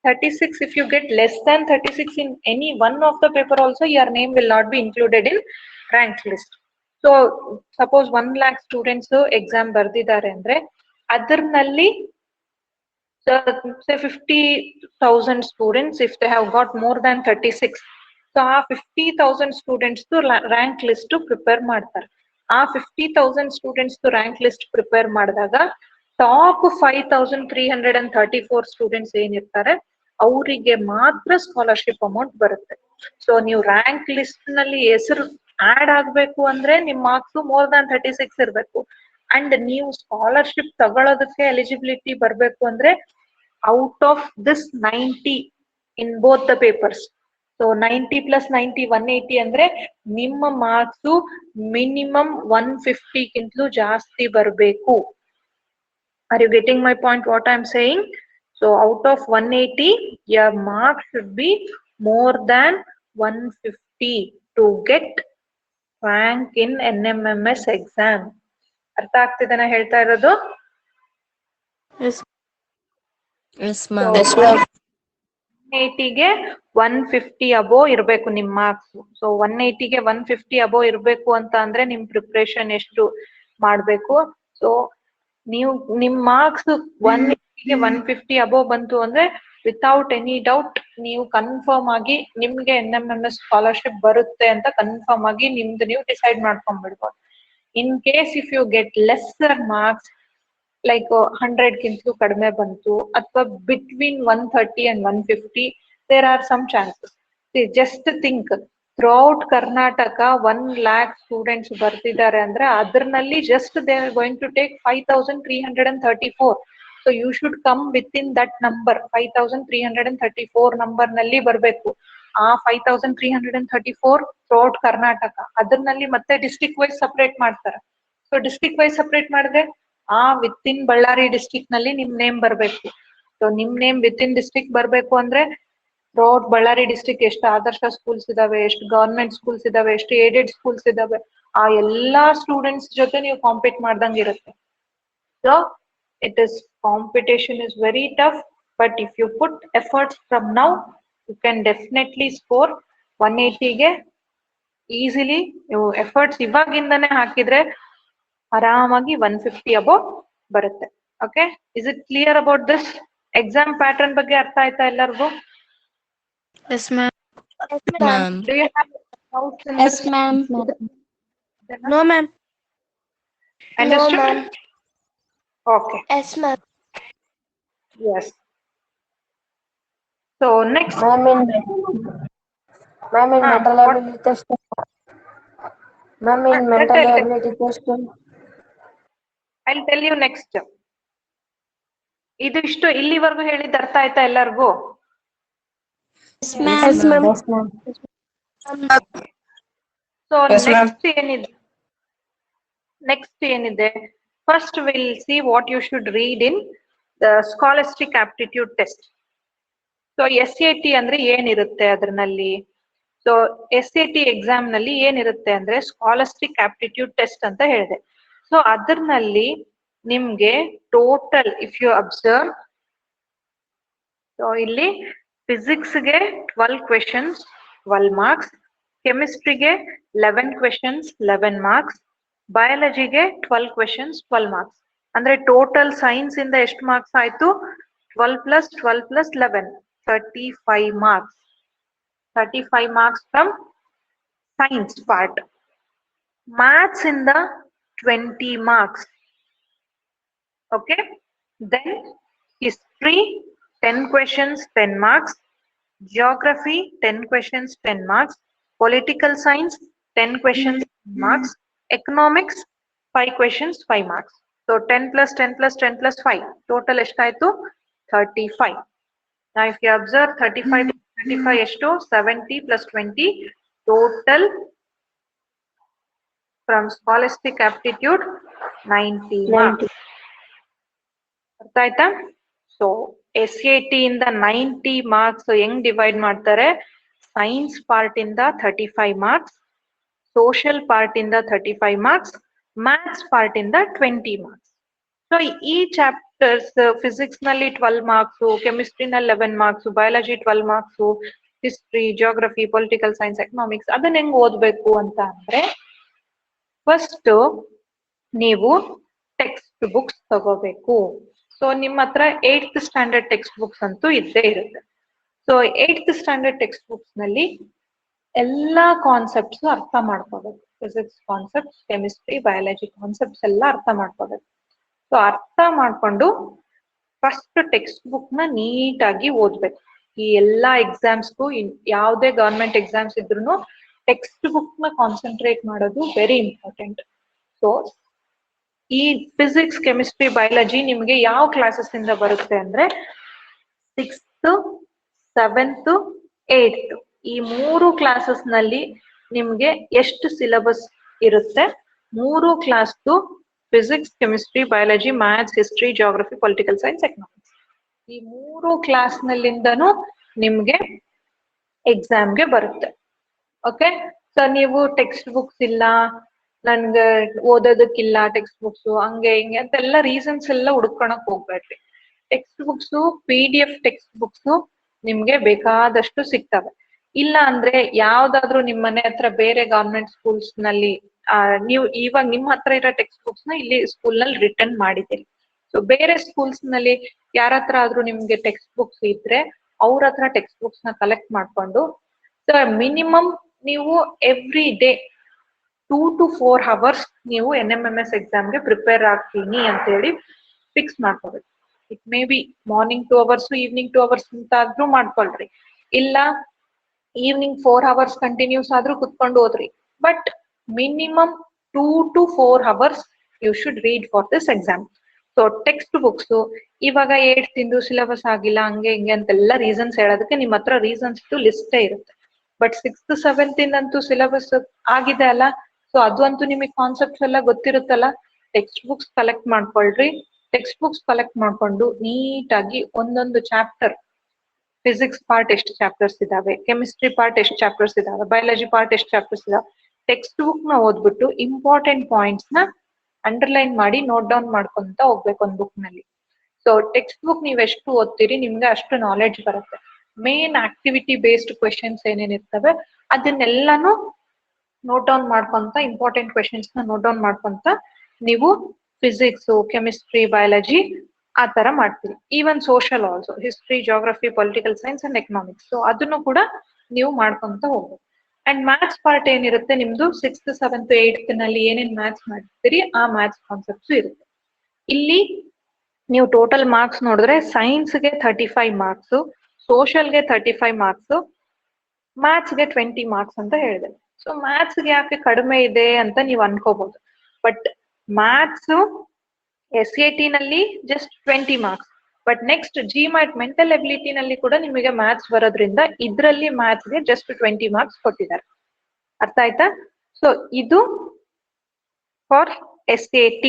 36, if you get less than 36 in any one of the paper also, your name will not be included in rank list. So suppose 1 lakh students exam ಬರ್ದಿದ್ದಾರೆ ಅಂದ್ರೆ ಅದರಲ್ಲಿ say 50,000 students, if they have got more than 36, so ಆ 50,000 students rank list prepare ಮಾಡ್ತಾರೆ. ಆ 50,000 students rank list prepare ಮಾಡಿದಾಗ top 5,334 students ಏನಿರ್ತಾರೆ ಅವರಿಗೆ ಮಾತ್ರ ಸ್ಕಾಲರ್ಶಿಪ್ ಅಮೌಂಟ್ ಬರುತ್ತೆ. ಸೊ ನೀವು ರ್ಯಾಂಕ್ ಲಿಸ್ಟ್ ನಲ್ಲಿ ಹೆಸರು ಆಡ್ ಆಗ್ಬೇಕು ಅಂದ್ರೆ ನಿಮ್ ಮಾರ್ಕ್ಸ್ ಮೋರ್ ದ್ಯಾನ್ 36 ಇರ್ಬೇಕು. ಅಂಡ್ ನೀವು ಸ್ಕಾಲರ್ಶಿಪ್ ತಗೊಳ್ಳೋದಕ್ಕೆ ಎಲಿಜಿಬಿಲಿಟಿ ಬರ್ಬೇಕು ಅಂದ್ರೆ out of this 90 in both the papers. So 90 + 90 180 ಅಂದ್ರೆ ನಿಮ್ಮ ಮಾರ್ಕ್ಸ್ ಮಿನಿಮಮ್ 150 ಗಿಂತಲೂ ಜಾಸ್ತಿ ಬರಬೇಕು. Are you getting my point what I am saying? So out of 180 your marks should be more than 150 to get rank in NMMS exam. ಅರ್ಥ ಆಗ್ತಿದೆ ನಾ ಹೇಳ್ತಾ ಇರೋದು? Yes ma'am. 180ಗೆ 150 ಅಬೋ ಇರಬೇಕು ನಿಮ್ ಮಾರ್ಕ್ಸ್. ಸೊ 180ಗೆ 150 ಅಬೋ ಇರಬೇಕು ಅಂತ ಅಂದ್ರೆ ನಿಮ್ ಪ್ರಿಪ್ರೇಷನ್ ಎಷ್ಟು ಮಾಡ್ಬೇಕು. ಸೊ ನೀವು ನಿಮ್ ಮಾರ್ಕ್ಸ್ 180ಗೆ 150 ಅಬೋ ಬಂತು ಅಂದ್ರೆ ವಿತೌಟ್ ಎನಿ ಡೌಟ್ ನೀವು ಕನ್ಫರ್ಮ್ ಆಗಿ ನಿಮ್ಗೆ NMMS ಸ್ಕಾಲರ್ಶಿಪ್ ಬರುತ್ತೆ ಅಂತ ಕನ್ಫರ್ಮ್ ಆಗಿ ನಿಮ್ದು ನೀವು ಡಿಸೈಡ್ ಮಾಡ್ಕೊಂಡ್ಬಿಡ್ಬೋದು. In case if you get lesser marks like 100 ಗಿಂತಲೂ ಕಡಿಮೆ ಬಂತು ಅಥವಾ between 130 and 150, there are some chances. Just think, throughout Karnataka 1 lakh students ಬರ್ತಿದ್ದಾರೆ ಅಂದ್ರೆ ಅದ್ರಲ್ಲಿ just they are going to take 5,334. So you should come with in that number. 5,334 number ನಲ್ಲಿ ಬರ್ಬೇಕು. ಆ 5,334 ಥ್ರೂಔಟ್ ಕರ್ನಾಟಕ. ಅದ್ರಲ್ಲಿ ಮತ್ತೆ ಡಿಸ್ಟ್ರಿಕ್ಟ್ ವೈಸ್ ಸಪರೇಟ್ ಮಾಡ್ತಾರೆ. ಸೊ ಡಿಸ್ಟ್ರಿಕ್ಟ್ ವೈಸ್ ಸಪರೇಟ್ ಮಾಡಿದ್ರೆ ಆ ವಿತ್ ಇನ್ ಬಳ್ಳಾರಿ ಡಿಸ್ಟ್ರಿಕ್ಟ್ ನಲ್ಲಿ ನಿಮ್ ನೇಮ್ ಬರ್ಬೇಕು. ಸೊ ನಿಮ್ ನೇಮ್ ವಿತ್ ಇನ್ ಡಿಸ್ಟ್ರಿಕ್ಟ್ ಬರ್ಬೇಕು ಅಂದ್ರೆ ಥ್ರೂಔಟ್ ಬಳ್ಳಾರಿ ಡಿಸ್ಟ್ರಿಕ್ಟ್ ಎಷ್ಟು ಆದರ್ಶ ಸ್ಕೂಲ್ಸ್ ಇದಾವೆ, ಎಷ್ಟು ಗವರ್ಮೆಂಟ್ ಸ್ಕೂಲ್ಸ್ ಇದಾವೆ, ಎಷ್ಟು ಏಡೆಡ್ ಸ್ಕೂಲ್ಸ್ ಇದಾವೆ, ಆ ಎಲ್ಲಾ ಸ್ಟೂಡೆಂಟ್ಸ್ ಜೊತೆ ನೀವು ಕಾಂಪೀಟ್ ಮಾಡ್ದಂಗೆ ಇರುತ್ತೆ. So it is competition is very tough, but if you put efforts from now you can definitely score 180ಗೆ ಈಸಿಲಿ. ನೀವು ಎಫರ್ಟ್ಸ್ ಇವಾಗಿಂದಾನೇ ಹಾಕಿದ್ರೆ ಆರಾಮಾಗಿ 150 ಅಬೌವ್ ಬರುತ್ತೆ. Okay, is it clear about this? Exam pattern ಬಗ್ಗೆ ಅರ್ಥ ಆಯ್ತಾ ಎಲ್ಲರಿಗೂ? Yes ma'am. Do you have doubts in Yes, this? ma'am. No ma'am. Understood? No, ma'am. Okay. Yes, ma'am. Yes. So next. Ma'am, in mental what? ability test. Ma'am, in that mental I'll ability test. I'll tell you next. ಇದಿಷ್ಟು ಇಲ್ಲಿವರೆಗೂ ಹೇಳಿದ ಅರ್ಥ ಆಯ್ತಾ ಎಲ್ಲರಿಗೂ? Yes, ma'am. Yes, ma'am. So next ಏನಿದೆ, first will see what you should read in the scholastic aptitude test. So SAT ಅಂದ್ರೆ ಏನಿರುತ್ತೆ ಅದ್ರಲ್ಲಿ? ಸೊ SAT ಎಕ್ಸಾಮ್ ನಲ್ಲಿ ಏನಿರುತ್ತೆ ಅಂದ್ರೆ ಸ್ಕಾಲಸ್ಟಿಕ್ ಆಪ್ಟಿಟ್ಯೂಡ್ ಟೆಸ್ಟ್ ಅಂತ ಹೇಳಿದೆ. ಸೊ ಅದ್ರಲ್ಲಿ ನಿಮ್ಗೆ total if you observe, so ಇಲ್ಲಿ ಫಿಸಿಕ್ಸ್ಗೆ 12 ಕ್ವೆಶನ್ಸ್ 12 ಮಾರ್ಕ್ಸ್, ಕೆಮಿಸ್ಟ್ರಿಗೆ 11 ಕ್ವೆಶನ್ಸ್ 11 ಮಾರ್ಕ್ಸ್, ಬಯಾಲಜಿಗೆ 12 ಕ್ವೆಶನ್ಸ್ 12 ಮಾರ್ಕ್ಸ್. ಅಂದ್ರೆ ಟೋಟಲ್ ಸೈನ್ಸ್ ಇಂದ ಎಷ್ಟು ಮಾರ್ಕ್ಸ್ ಆಯ್ತು? 12 + 12 + 11 35 marks. 35 marks from science part. Maths in the 20 marks. Okay. Then history 10 questions 10 marks. Geography 10 questions 10 marks. Political science 10 questions 10 marks. Economics 5 questions 5 marks. So 10 + 10 + 10 + 5 total ಎಷ್ಟಾಯ್ತು? 35. Now if you observe 35 ಎಷ್ಟು? 70 + 20 total from scholastic aptitude 90 marks. ಅರ್ಥ ಆಯ್ತಾ? So SAT ಇಂದ 90 marks ಹೆಂಗ್ divide ಮಾಡ್ತಾರೆ? Science part ಇಂದ 35 marks, social part ಇಂದ 35 marks, maths part ಇಂದ 20 ಮಾರ್ಕ್ಸ್. ಸೊ ಈ ಚಾಪ್ಟರ್ಸ್ ಫಿಸಿಕ್ಸ್ ನಲ್ಲಿ 12 ಮಾರ್ಕ್ಸ್, ಕೆಮಿಸ್ಟ್ರಿನಲ್ಲಿ 11 marks, biology 12 marks, history, geography, political science, economics ಅದನ್ನ ಹೆಂಗ್ ಓದ್ಬೇಕು ಅಂತ ಅಂದ್ರೆ, ಫಸ್ಟ್ ನೀವು ಟೆಕ್ಸ್ಟ್ ಬುಕ್ಸ್ ತಗೋಬೇಕು. ಸೊ ನಿಮ್ಮ ಹತ್ರ 8th ಸ್ಟ್ಯಾಂಡರ್ಡ್ ಟೆಕ್ಸ್ಟ್ ಬುಕ್ಸ್ ಅಂತೂ ಇದ್ದೇ ಇರುತ್ತೆ. So 8th standard text books ನಲ್ಲಿ ಎಲ್ಲಾ ಕಾನ್ಸೆಪ್ಟ್ಸ್ ಅರ್ಥ ಮಾಡ್ಕೋಬೇಕು. Physics concepts, chemistry, biology concepts ಎಲ್ಲ ಅರ್ಥ ಮಾಡ್ಕೋಬೇಕು. ಸೊ ಅರ್ಥ ಮಾಡ್ಕೊಂಡು ಫಸ್ಟ್ ಟೆಕ್ಸ್ಟ್ ಬುಕ್ ನ ನೀಟಾಗಿ ಓದ್ಬೇಕು. ಈ ಎಲ್ಲಾ ಎಕ್ಸಾಮ್ಸ್ಗೂ ಯಾವುದೇ ಗವರ್ಮೆಂಟ್ ಎಕ್ಸಾಮ್ಸ್ ಇದ್ರು ಟೆಕ್ಸ್ಟ್ ಬುಕ್ ನ ಕಾನ್ಸಂಟ್ರೇಟ್ ಮಾಡೋದು ವೆರಿ ಇಂಪಾರ್ಟೆಂಟ್. ಸೊ ಈ ಫಿಸಿಕ್ಸ್, ಕೆಮಿಸ್ಟ್ರಿ, ಬಯಾಲಜಿ ನಿಮ್ಗೆ ಯಾವ ಕ್ಲಾಸಸ್ ಇಂದ ಬರುತ್ತೆ ಅಂದ್ರೆ 6th, 7th, 8th ಈ 3 ಕ್ಲಾಸಸ್ ನಲ್ಲಿ ನಿಮ್ಗೆ ಎಷ್ಟು ಸಿಲೆಬಸ್ ಇರುತ್ತೆ, 3 ಕ್ಲಾಸ್ದು physics, chemistry, biology, maths, history, geography, political science, economics ಈ 3 ಕ್ಲಾಸ್ ನಲ್ಲಿಂದನೂ ನಿಮ್ಗೆ ಎಕ್ಸಾಮ್ಗೆ ಬರುತ್ತೆ. ಓಕೆ, ಸೊ ನೀವು ಟೆಕ್ಸ್ಟ್ ಬುಕ್ಸ್ ಇಲ್ಲ, ನನ್ಗೆ ಓದೋದಕ್ಕಿಲ್ಲ ಟೆಕ್ಸ್ಟ್ ಬುಕ್ಸ್, ಹಂಗೆ ಹಿಂಗೆ ಅಂತೆಲ್ಲ ರೀಸನ್ಸ್ ಎಲ್ಲ ಹುಡ್ಕೊಳಕ್ ಹೋಗ್ಬೇಡ್ರಿ. Text books, PDF text books ನಿಮ್ಗೆ ಬೇಕಾದಷ್ಟು ಸಿಗ್ತವೆ. ಇಲ್ಲ ಅಂದ್ರೆ ಯಾವ್ದಾದ್ರು ನಿಮ್ ಮನೆ ಹತ್ರ ಬೇರೆ ಗವರ್ಮೆಂಟ್ ಸ್ಕೂಲ್ಸ್ ನಲ್ಲಿ ನೀವು ಇವಾಗ ನಿಮ್ ಹತ್ರ ಇರೋ ಟೆಕ್ಸ್ಟ್ ಬುಕ್ಸ್ ನ ಇಲ್ಲಿ ಸ್ಕೂಲ್ ನಲ್ಲಿ ರಿಟರ್ನ್ ಮಾಡಿದ್ದೀರಿ. ಸೊ ಬೇರೆ ಸ್ಕೂಲ್ಸ್ ನಲ್ಲಿ ಯಾರ ಹತ್ರ ಆದ್ರೂ ನಿಮ್ಗೆ ಟೆಕ್ಸ್ಟ್ ಬುಕ್ಸ್ ಇದ್ರೆ ಅವ್ರ ಹತ್ರ ಟೆಕ್ಸ್ಟ್ ಬುಕ್ಸ್ ನ ಕಲೆಕ್ಟ್ ಮಾಡ್ಕೊಂಡು ಮಿನಿಮಮ್ ನೀವು ಎವ್ರಿ ಡೇ 2 to 4 hours ನೀವು NMMS ಎಕ್ಸಾಮ್ಗೆ ಪ್ರಿಪೇರ್ ಆಗ್ತೀನಿ ಅಂತ ಹೇಳಿ ಫಿಕ್ಸ್ ಮಾಡ್ಕೋಬೇಕು. It may be morning 2 hours, evening 2 hours ಅಂತ ಆದ್ರೂ ಮಾಡ್ಕೊಳ್ರಿ, ಇಲ್ಲ ಈವ್ನಿಂಗ್ 4 hours ಕಂಟಿನ್ಯೂಸ್ ಆದ್ರೂ ಕುತ್ಕೊಂಡು ಹೋದ್ರಿ. But minimum 2 to 4 hours you should read for this exam. So text books ಇವಾಗ 8th ಸಿಲೆಬಸ್ ಆಗಿಲ್ಲ ಹಂಗೆ ಹಿಂಗೆ ಅಂತೆಲ್ಲ ರೀಸನ್ಸ್ ಹೇಳೋದಕ್ಕೆ ನಿಮ್ಮ ಹತ್ರ ರೀಸನ್ಸ್ ಲಿಸ್ಟೇ ಇರುತ್ತೆ. ಬಟ್ 6th, 7th ಇಂದಂತೂ ಸಿಲೆಬಸ್ ಆಗಿದೆ ಅಲ್ಲ, ಸೊ ಅದು ಅಂತೂ ನಿಮಗೆ ಕಾನ್ಸೆಪ್ಟ್ಸ್ ಎಲ್ಲ ಗೊತ್ತಿರುತ್ತಲ್ಲ. ಟೆಕ್ಸ್ಟ್ ಬುಕ್ಸ್ ಕಲೆಕ್ಟ್ ಮಾಡ್ಕೊಳ್ರಿ. ಟೆಕ್ಸ್ಟ್ ಬುಕ್ಸ್ ಕಲೆಕ್ಟ್ ಮಾಡ್ಕೊಂಡು ನೀಟಾಗಿ ಒಂದೊಂದು ಚಾಪ್ಟರ್, ಫಿಸಿಕ್ಸ್ ಪಾರ್ಟ್ ಎಷ್ಟು ಚಾಪ್ಟರ್ಸ್ ಇದಾವೆ, ಕೆಮಿಸ್ಟ್ರಿ ಪಾರ್ಟ್ ಎಷ್ಟು ಚಾಪ್ಟರ್ಸ್ ಇದಾವೆ, ಬಯಾಲಜಿ ಪಾರ್ಟ್ ಎಷ್ಟು ಚಾಪ್ಟರ್ಸ್ ಇದಾವೆ, ಟೆಕ್ಸ್ಟ್ ಬುಕ್ ನ ಓದ್ಬಿಟ್ಟು ಇಂಪಾರ್ಟೆಂಟ್ ಪಾಯಿಂಟ್ಸ್ ನ ಅಂಡರ್ಲೈನ್ ಮಾಡಿ ನೋಟ್ ಡೌನ್ ಮಾಡ್ಕೊಂತ ಹೋಗ್ಬೇಕು ಒಂದ್ ಬುಕ್ ನಲ್ಲಿ. ಸೊ ಟೆಕ್ಸ್ಟ್ ಬುಕ್ ನೀವ್ ಎಷ್ಟು ಓದ್ತೀರಿ ನಿಮ್ಗೆ ಅಷ್ಟು ನಾಲೆಡ್ಜ್ ಬರುತ್ತೆ. ಮೇನ್ ಆಕ್ಟಿವಿಟಿ ಬೇಸ್ಡ್ ಕ್ವೆಶನ್ಸ್ ಏನೇನಿರ್ತವೆ ಅದನ್ನೆಲ್ಲಾನು ನೋಟ್ ಡೌನ್ ಮಾಡ್ಕೊಂತ, ಇಂಪಾರ್ಟೆಂಟ್ ಕ್ವೆಶನ್ಸ್ ನ ನೋಟ್ ಡೌನ್ ಮಾಡ್ಕೊಂತ ನೀವು ಫಿಸಿಕ್ಸ್, ಕೆಮಿಸ್ಟ್ರಿ, ಬಯಾಲಜಿ ಆ ತರ ಮಾಡ್ತೀರಿ. Even social also, history, geography, political science and economics, so ಅದನ್ನು ಕೂಡ ನೀವು ಮಾಡ್ಕೊಂತ ಹೋಗ್ಬೇಕು. ಅಂಡ್ ಮ್ಯಾಥ್ಸ್ ಪಾರ್ಟ್ ಏನಿರುತ್ತೆ ನಿಮ್ದು 6th, 7th, 8th ನಲ್ಲಿ ಏನೇನ್ ಮ್ಯಾಥ್ಸ್ ಮಾಡ್ತೀರಿ ಆ ಮ್ಯಾಥ್ಸ್ ಕಾನ್ಸೆಪ್ಟ್ಸ್ ಇರುತ್ತೆ. ಇಲ್ಲಿ ನೀವು ಟೋಟಲ್ ಮಾರ್ಕ್ಸ್ ನೋಡಿದ್ರೆ ಸೈನ್ಸ್ಗೆ 35 ಮಾರ್ಕ್ಸ್, ಸೋಷಿಯಲ್ಗೆ 35 ಮಾರ್ಕ್ಸ್, ಮ್ಯಾಥ್ಸ್ಗೆ 20 ಮಾರ್ಕ್ಸ್ ಅಂತ ಹೇಳಿದೆ. ಸೊ ಮ್ಯಾಥ್ಸ್ಗೆ ಯಾಕೆ ಕಡಿಮೆ ಇದೆ ಅಂತ ನೀವು ಅನ್ಕೋಬಹುದು. ಬಟ್ ಮ್ಯಾಥ್ಸ್ SAT ನಲ್ಲಿ just 20 marks. But next GMAT mental ability ನಲ್ಲಿ ಕೂಡ ನಿಮಗೆ ಮ್ಯಾಥ್ಸ್ ಬರೋದ್ರಿಂದ ಇದ್ರಲ್ಲಿ ಮ್ಯಾಥ್ಸ್ಗೆ ಜಸ್ಟ್ 20 ಮಾರ್ಕ್ಸ್ ಕೊಟ್ಟಿದ್ದಾರೆ. ಅರ್ಥ ಆಯ್ತಾ? ಸೊ ಇದು for SAT,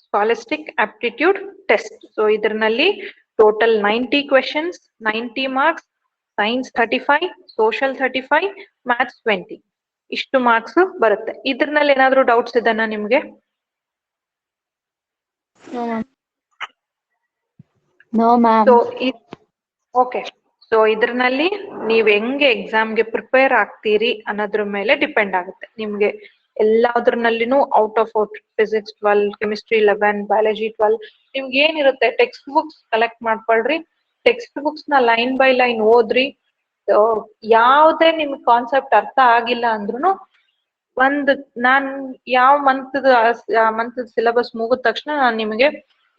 scholastic aptitude test. So ಇದರಲ್ಲಿ total 90 questions, 90 marks, science 35, social 35, maths 20 ಇಷ್ಟು ಮಾರ್ಕ್ಸ್ ಬರುತ್ತೆ. ಇದ್ರಲ್ಲಿ ಏನಾದ್ರು ಡೌಟ್ಸ್ ಇದನ್ನ ನಿಮ್ಗೆ? No, ma'am. So okay, so ಇದ್ರಲ್ಲಿ ನೀವ್ ಹೆಂಗೆ ಎಕ್ಸಾಮ್ಗೆ ಪ್ರಿಪೇರ್ ಆಗ್ತೀರಿ ಅನ್ನೋದ್ರ ಮೇಲೆ ಡಿಪೆಂಡ್ ಆಗುತ್ತೆ. ನಿಮ್ಗೆ ಎಲ್ಲಾದ್ರಲ್ಲಿನೂ out of physics 12, chemistry 11, biology 12 ನಿಮ್ಗೆ ಏನಿರುತ್ತೆ ಟೆಕ್ಸ್ಟ್ ಬುಕ್ಸ್ ಕಲೆಕ್ಟ್ ಮಾಡ್ಕೊಳ್ರಿ. ಟೆಕ್ಸ್ಟ್ ಬುಕ್ಸ್ ನ ಲೈನ್ ಬೈ ಲೈನ್ ಓದ್ರಿ. ಯಾವ್ದೇ ನಿಮ್ಗೆ ಕಾನ್ಸೆಪ್ಟ್ ಅರ್ಥ ಆಗಿಲ್ಲ ಅಂದ್ರೂ ನಾನ್ ಯಾವ ಮಂತ್ ಸಿಲೆಬಸ್ ಮುಗಿದ ತಕ್ಷಣ ನಾನು ನಿಮಗೆ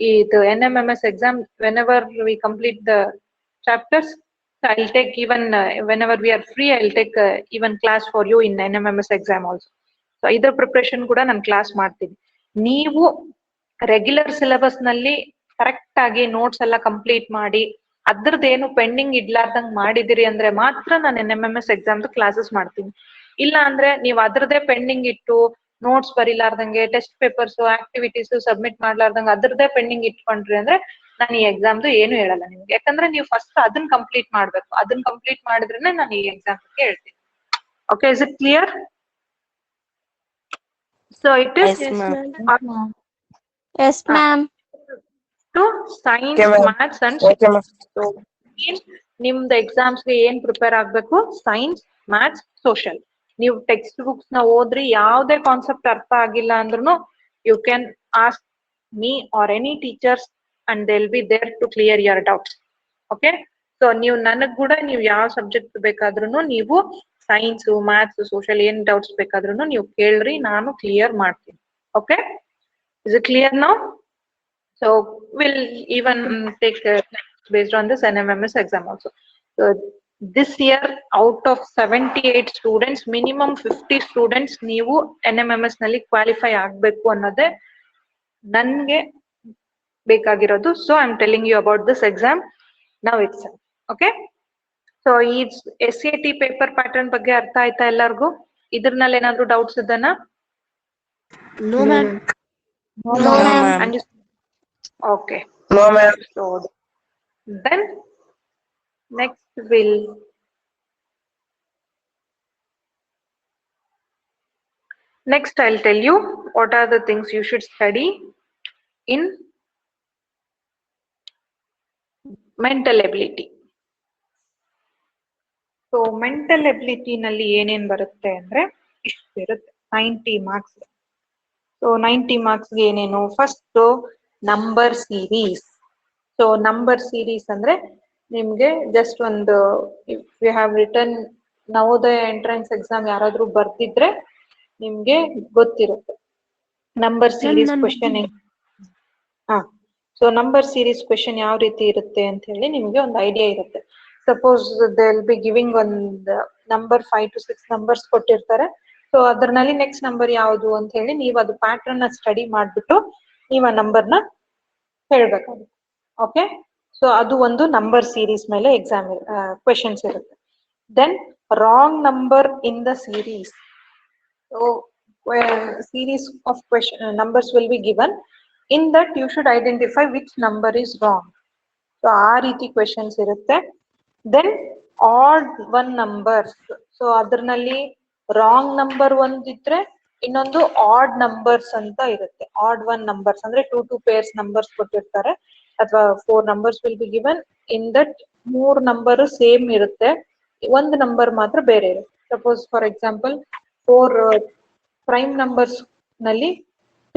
ಇದು NMMS exam whenever we complete the chapters, I'll take even whenever we are free, I'll take even class for you in NMMS exam also. So ಇದರ ಪ್ರಿಪರೇಷನ್ ಕೂಡ ನಾನು ಕ್ಲಾಸ್ ಮಾಡ್ತೀನಿ. ನೀವು ರೆಗ್ಯುಲರ್ ಸಿಲೆಬಸ್ ನಲ್ಲಿ ಕರೆಕ್ಟ್ ಆಗಿ ನೋಟ್ಸ್ ಎಲ್ಲ complete ಮಾಡಿ ಅದ್ರದ್ದೇನು pending ಇಡ್ಲಾರ್ದಂಗ್ ಮಾಡಿದಿರಿ ಅಂದ್ರೆ ಮಾತ್ರ ನಾನು NMMS ಎಕ್ಸಾಮ್ದು ಕ್ಲಾಸಸ್ ಮಾಡ್ತೀನಿ. ಇಲ್ಲ ಅಂದ್ರೆ ನೀವು ಅದ್ರದೇ ಪೆಂಡಿಂಗ್ ಇಟ್ಟು ನೋಟ್ಸ್ ಬರಿಲಾರ್ದಂಗೆ, ಟೆಸ್ಟ್ ಪೇಪರ್ಸ್, ಆಕ್ಟಿವಿಟೀಸ್ ಸಬ್ಮಿಟ್ ಮಾಡ್ಲಾರ್ದಂಗೆ ಅದ್ರದೇ ಪೆಂಡಿಂಗ್ ಇಟ್ಕೊಂಡ್ರಿ ಅಂದ್ರೆ ನಾನು ಈ ಎಕ್ಸಾಮ್ದು ಏನು ಹೇಳಲ್ಲ ನಿಮ್ಗೆ. ಯಾಕಂದ್ರೆ ನೀವು ಫಸ್ಟ್ ಅದನ್ನ ಕಂಪ್ಲೀಟ್ ಮಾಡ್ಬೇಕು. ಅದನ್ನ ಕಂಪ್ಲೀಟ್ ಮಾಡಿದ್ರೇನೆ ನಾನು ಈ ಎಕ್ಸಾಮ್ ಬಗ್ಗೆ ಹೇಳ್ತೀನಿ. Okay, is it clear? So it is Yes, ma'am. Yes, uh, ma'am. to science, Okay, ma'am. maths and Okay, ma'am. so ನಿಮ್ದು ಎಕ್ಸಾಮ್ಸ್ಗೆ ಏನ್ ಪ್ರಿಪೇರ್ ಆಗ್ಬೇಕು ಸೈನ್ಸ್ ಮ್ಯಾಥ್ಸ್ ಸೋಷಿಯಲ್ ನೀವು ಟೆಕ್ಸ್ಟ್ ಬುಕ್ಸ್ ನ ಓದ್ರಿ ಯಾವ್ದೇ ಕಾನ್ಸೆಪ್ಟ್ ಅರ್ಥ ಆಗಿಲ್ಲ ಅಂದ್ರೂ you can ask me or any teachers and they'll be there to clear your doubts. Okay, so ನೀವು ನನಗ್ ಕೂಡ ನೀವು ಯಾವ ಸಬ್ಜೆಕ್ಟ್ ಬೇಕಾದ್ರೂ ನೀವು ಸೈನ್ಸ್ ಮ್ಯಾಥ್ಸ್ ಸೋಷಿಯಲ್ ಏನ್ ಡೌಟ್ಸ್ ಬೇಕಾದ್ರೂ ನೀವು ಕೇಳ್ರಿ ನಾನು ಕ್ಲಿಯರ್ ಮಾಡ್ತೀನಿ. Okay, is it clear now? So we'll even take based on this NMMS exam also. So this year out of 78 students minimum 50 students ನೀವು NMMS ನಲ್ಲಿ ಕ್ವಾಲಿಫೈ ಆಗ್ಬೇಕು ಅನ್ನೋದೇ ನನ್ಗೆ ಬೇಕಾಗಿರೋದು. So I am telling you about this exam now it's. Okay, so ಈ SAT paper pattern ಬಗ್ಗೆ ಅರ್ಥ ಆಯ್ತಾ ಎಲ್ಲರಿಗೂ? ಇದ್ರಲ್ಲಿ ಏನಾದ್ರು ಡೌಟ್ಸ್ ಇದನ್ನ? No, ma'am. No, ma'am. Okay, No, ma'am. so then next I'll tell you what are the things you should study in mental ability. So mental ability ನಲ್ಲಿ ಏನೇನ್ ಬರುತ್ತೆ ಅಂದ್ರೆ ಇಷ್ಟು ಇರುತ್ತೆ, 90 ಮಾರ್ಕ್ಸ್. ಸೊ 90 ಮಾರ್ಕ್ಸ್ಗೆ ಏನೇನು? First number series. So number series ಅಂದ್ರೆ ನಿಮ್ಗೆ ಜಸ್ಟ್ ಒಂದು if you have return Navodaya entrance exam ಯಾರಾದ್ರೂ ಬರ್ದಿದ್ರೆ ನಿಮ್ಗೆ ಗೊತ್ತಿರುತ್ತೆ ನಂಬರ್ ಸೀರೀಸ್ ಕ್ವೆಶನ್. ಹಾ, ಸೊ ನಂಬರ್ ಸೀರೀಸ್ ಕ್ವೆಶನ್ ಯಾವ ರೀತಿ ಇರುತ್ತೆ ಅಂತ ಹೇಳಿ ನಿಮ್ಗೆ ಒಂದು ಐಡಿಯಾ ಇರುತ್ತೆ. Suppose they will be giving ಒಂದ್ ನಂಬರ್ 5 to 6 ನಂಬರ್ಸ್ ಕೊಟ್ಟಿರ್ತಾರೆ. ಸೊ ಅದ್ರಲ್ಲಿ ನೆಕ್ಸ್ಟ್ ನಂಬರ್ ಯಾವುದು ಅಂತ ಹೇಳಿ ನೀವು ಅದು ಪ್ಯಾಟರ್ನ್ ನ ಸ್ಟಡಿ ಮಾಡ್ಬಿಟ್ಟು ನೀವು ಆ ನಂಬರ್ನ ಹೇಳ್ಬೇಕಾಗುತ್ತೆ. ಓಕೆ, ಸೊ ಅದು ಒಂದು ನಂಬರ್ ಸೀರೀಸ್ ಮೇಲೆ ಎಕ್ಸಾಮ್ ಕ್ವೆಶನ್ಸ್ ಇರುತ್ತೆ. Then wrong number in the series. So series of question numbers will be given. In that you should identify which number is wrong. So ಆ ರೀತಿ questions ಇರುತ್ತೆ. Then odd one numbers. So ಅದ್ರಲ್ಲಿ wrong number ಒಂದಿದ್ರೆ ಇನ್ನೊಂದು add numbers ಅಂತ ಇರುತ್ತೆ. Add one numbers ಅಂದ್ರೆ 2 pairs numbers ಕೊಟ್ಟಿರ್ತಾರೆ ಅಥವಾ 4 numbers will be given. In that 3 number same ಇರುತ್ತೆ, ಒಂದು ನಂಬರ್ ಮಾತ್ರ ಬೇರೆ ಇರುತ್ತೆ. Suppose for example 4 prime numbers ನಲ್ಲಿ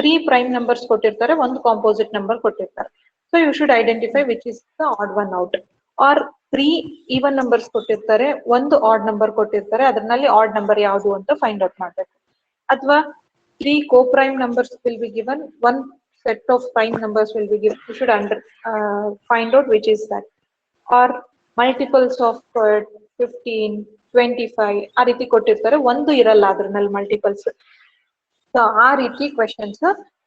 3 ಪ್ರೈಮ್ ನಂಬರ್ಸ್ ಕೊಟ್ಟಿರ್ತಾರೆ, ಒಂದು ಕಾಂಪೋಸಿಟ್ ನಂಬರ್ ಕೊಟ್ಟಿರ್ತಾರೆ. So you should identify which is the odd one out. Or 3 even numbers ಕೊಟ್ಟಿರ್ತಾರೆ, ಒಂದು ಆಡ್ ನಂಬರ್ ಕೊಟ್ಟಿರ್ತಾರೆ, ಅದ್ರಲ್ಲಿ ಆಡ್ ನಂಬರ್ ಯಾವುದು ಅಂತ ಫೈಂಡ್ ಔಟ್ ಮಾಡ್ಬೇಕು. ಅಥವಾ 3 co-prime numbers will be given, one set of prime numbers will be given. You should find out which is that. Or multiples of 15, 25 ಆ ರೀತಿ ಕೊಟ್ಟಿರ್ತಾರೆ, ಒಂದು ಇರಲ್ಲ ಅದ್ರಲ್ಲಿ ಮಲ್ಟಿಪಲ್ಸ್. ಸೊ ಆ ರೀತಿ ಕ್ವೆಶನ್ಸ್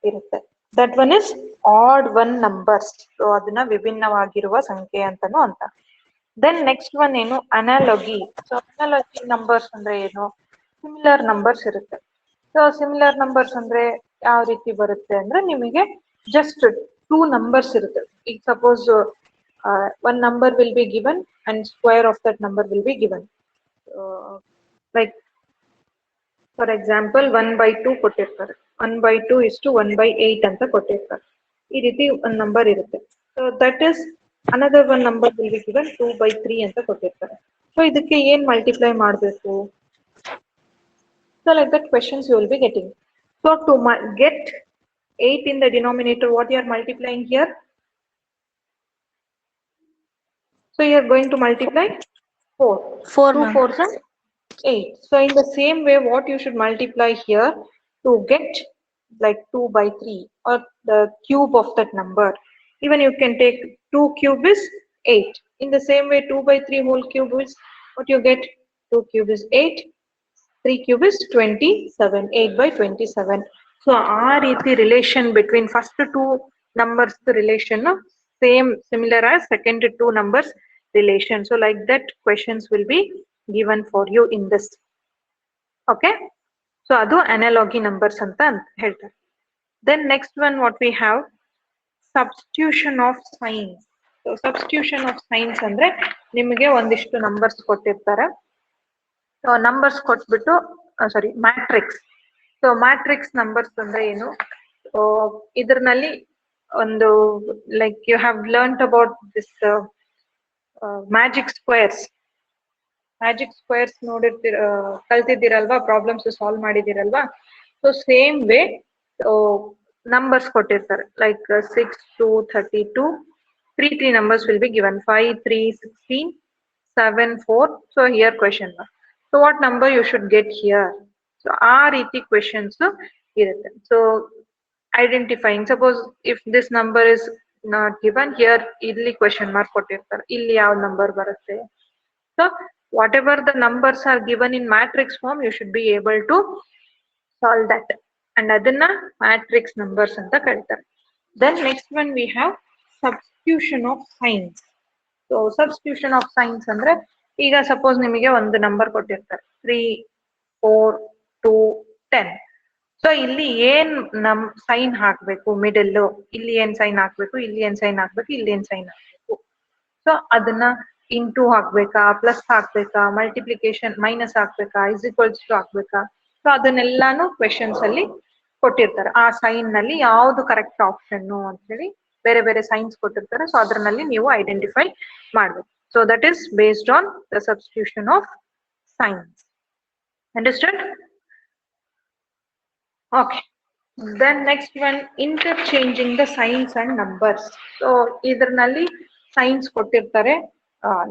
ಇರುತ್ತೆ. That one is odd one numbers. So ಅದನ್ನ ವಿಭಿನ್ನವಾಗಿರುವ ಸಂಖ್ಯೆ ಅಂತಾನು ಅಂತ. ದೆನ್ ನೆಕ್ಸ್ಟ್ ಒನ್ ಏನು? ಅನಾಲಜಿ. ಸೊ ಅನಾಲಜಿ ನಂಬರ್ಸ್ ಅಂದ್ರೆ ಏನು? ಸಿಮಿಲರ್ ನಂಬರ್ಸ್ ಇರುತ್ತೆ. ಸೊ ಸಿಮಿಲರ್ ನಂಬರ್ಸ್ ಅಂದ್ರೆ ಯಾವ ರೀತಿ ಬರುತ್ತೆ ಅಂದ್ರೆ ನಿಮಗೆ ಜಸ್ಟ್ 2 ನಂಬರ್ಸ್ ಇರುತ್ತೆ. ಈಗ suppose one number will be given and square of that number will be given. Like for example 1/2 ಕೊಟ್ಟಿರ್ತಾರೆ, 1/2 is to 1/8 ಅಂತ ಕೊಟ್ಟಿರ್ತಾರೆ. ಈ ರೀತಿ ಒಂದು ನಂಬರ್ ಇರುತ್ತೆ. So that is another one number will be given 2/3 ಅಂತ ಕೊಟ್ಟಿರ್ತಾರೆ. ಸೊ ಇದಕ್ಕೆ ಏನ್ ಮಲ್ಟಿಪ್ಲೈ ಮಾಡಬೇಕು? So like that questions you will be getting. So to get 8 in the denominator, what you are multiplying here? So you are going to multiply 4. 4, 2 ma'am. 4s are 8. So in the same way, what you should multiply here to get like 2/3 or the cube of that number. Even you can take 2 cube is 8. In the same way, 2/3 whole cube is what you get? 2 cube is 8. 3 cube is 27. 8/27. So ಆ ರೀತಿ relation between first two numbers relation similar as second two numbers relation. So like that questions will be given for you in this. Okay, so adu analogy numbers anta ಹೇಳ್ತಾರೆ. Then next one what we have, substitution of sines. So substitution of sines ಅಂದ್ರೆ ನಿಮಗೆ ಒಂದಿಷ್ಟು numbers ಕೊಟ್ಟಿರ್ತಾರೆ. So numbers ಕೊಟ್ಬಿಟ್ಟು sorry matrix so matrix numbers ಅಂದ್ರೆ ಏನು? ಇದರಲ್ಲಿ ಒಂದು like you have learned about this magic squares. Magic squares ಕಲ್ತಿದ್ದೀರಲ್ವಾ, ಪ್ರಾಬ್ಲಮ್ಸ್ ಸಾಲ್ವ್ ಮಾಡಿದಿರಲ್ವಾ? ಸೊ ಸೇಮ್ ವೇ ನಂಬರ್ಸ್ ಕೊಟ್ಟಿರ್ತಾರೆ, like 6, 2, 32. 3 numbers will be given, 5, 3, 16, 7, 4. So here question mark. So what number you should get here? So ಆ ರೀತಿ questions ಇರುತ್ತೆ. So identifying, suppose if this number is not given here, ಇಲ್ಲಿ question mark ಕೊಟ್ಟಿರ್ತಾರೆ, ಇಲ್ಲಿ ಯಾವ number ಬರುತ್ತೆ. So whatever the numbers are given in matrix form, you should be able to solve that. And ಅದನ್ನ matrix numbers ಅಂತ ಕರೀತಾರೆ. Then next one we have substitution of signs. So substitution of signs ಅಂದ್ರೆ, ಈಗ suppose ನಿಮಗೆ ಒಂದು number ಕೊಟ್ಟಿರ್ತಾರೆ 3, 4, 2, 10. So ಇಲ್ಲಿ ಏನ್ ಸೈನ್ ಹಾಕ್ಬೇಕು ಮಿಡಲ್, ಇಲ್ಲಿ ಏನ್ ಸೈನ್ ಹಾಕ್ಬೇಕು, ಇಲ್ಲಿ ಏನ್ ಸೈನ್ ಹಾಕ್ಬೇಕು, ಇಲ್ಲಿ ಏನ್ ಸೈನ್ ಹಾಕ್ಬೇಕು. ಸೊ ಅದನ್ನ ಇಂಟು ಹಾಕ್ಬೇಕಾ, ಪ್ಲಸ್ ಹಾಕ್ಬೇಕಾ, ಮಲ್ಟಿಪ್ಲಿಕೇಶನ್ ಮೈನಸ್ ಹಾಕ್ಬೇಕಾ, ಇಸ್ ಈಕ್ವಲ್ಸ್ ಟು ಹಾಕ್ಬೇಕಾ? ಸೊ ಅದನ್ನೆಲ್ಲಾನು ಕ್ವೆಶನ್ಸ್ ಅಲ್ಲಿ ಕೊಟ್ಟಿರ್ತಾರೆ. ಆ ಸೈನ್ ನಲ್ಲಿ ಯಾವ್ದು ಕರೆಕ್ಟ್ ಆಪ್ಷನ್ ಅಂತ ಹೇಳಿ ಬೇರೆ ಬೇರೆ ಸೈನ್ಸ್ ಕೊಟ್ಟಿರ್ತಾರೆ. ಸೊ ಅದರಲ್ಲಿ ನೀವು ಐಡೆಂಟಿಫೈ ಮಾಡ್ಬೇಕು. So that is based on the substitution of science. Understand? Okay. Then next one, interchanging the signs and numbers. So ಇದರಲ್ಲಿ ಸೈನ್ಸ್ ಕೊಟ್ಟಿರ್ತಾರೆ,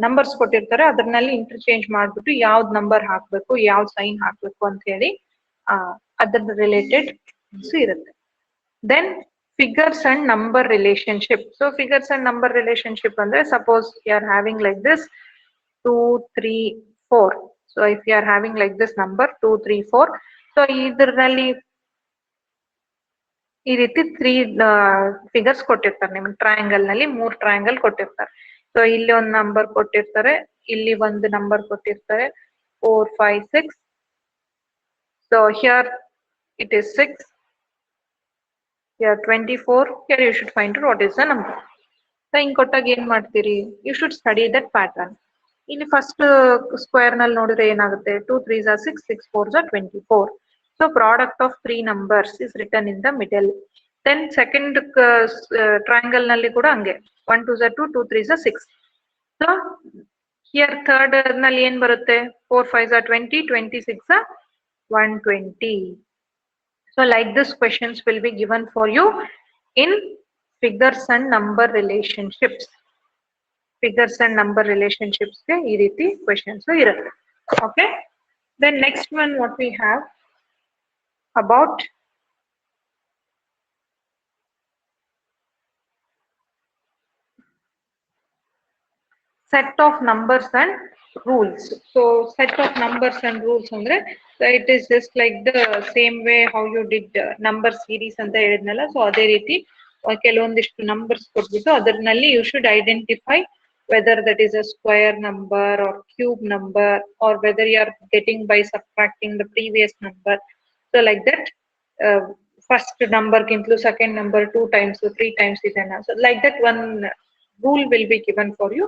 ನಂಬರ್ಸ್ ಕೊಟ್ಟಿರ್ತಾರೆ, ಅದರಲ್ಲಿ ಇಂಟರ್ಚೇಂಜ್ ಮಾಡ್ಬಿಟ್ಟು ಯಾವ್ದು ನಂಬರ್ ಹಾಕ್ಬೇಕು, ಯಾವ್ದು ಸೈನ್ ಹಾಕ್ಬೇಕು ಅಂತ ಹೇಳಿ ಅದರ ರಿಲೇಟೆಡ್ ಇರುತ್ತೆ. Then figures and number relationship. So figures and number relationship ಅಂದ್ರೆ, suppose you are having like this 2, 3, 4. So if you are having like this number 2, 3, 4. So ಇದರಲ್ಲಿ ಈ ರೀತಿ 3 ಫಿಗರ್ಸ್ ಕೊಟ್ಟಿರ್ತಾರೆ ನಿಮ್ಗೆ. ಟ್ರಯಾಂಗಲ್ ನಲ್ಲಿ 3 ಟ್ರಯಾಂಗಲ್ ಕೊಟ್ಟಿರ್ತಾರೆ. ಸೊ ಇಲ್ಲಿ ಒಂದು ನಂಬರ್ ಕೊಟ್ಟಿರ್ತಾರೆ, ಇಲ್ಲಿ ಒಂದು ನಂಬರ್ ಕೊಟ್ಟಿರ್ತಾರೆ, 4, 5, 6. So here it is 6, here 24. Here you should find out what is the number. So ಹಿಂಗ್ ಕೊಟ್ಟಾಗ ಏನ್ ಮಾಡ್ತೀರಿ? You should study that pattern. ಇಲ್ಲಿ ಫಸ್ಟ್ ಸ್ಕ್ವೇರ್ ನಲ್ಲಿ ನೋಡಿದ್ರೆ ಏನಾಗುತ್ತೆ? 2 3s are 6, 6 4s are 24. So product of 3 numbers is written in the middle. Then second triangle nalli kuda hange 1 2s are 2, 2 3s are 6. So here third nalli en barutte? 4 5s are 20, 26 are 120. So like this questions will be given for you in figures and number relationships. Figures and number relationships ge ee riti questions irutte. Okay. Then next one what we have about set of numbers and rules. So set of numbers and rules andre, it is just like the same way how you did number series anta helidnalla. So ade riti ಕೆಲವೊಂದಿಷ್ಟು numbers ಕೊಟ್ಬಿಟ್ಟು ಅದರಲ್ಲಿ you should identify whether that is a square number or cube number, or whether you are getting by subtracting the previous number. So like that, first number ಗಿಂತಲೂ second number 2 times, 3 times ಇದನ್ನ. So like that one rule will be given for you.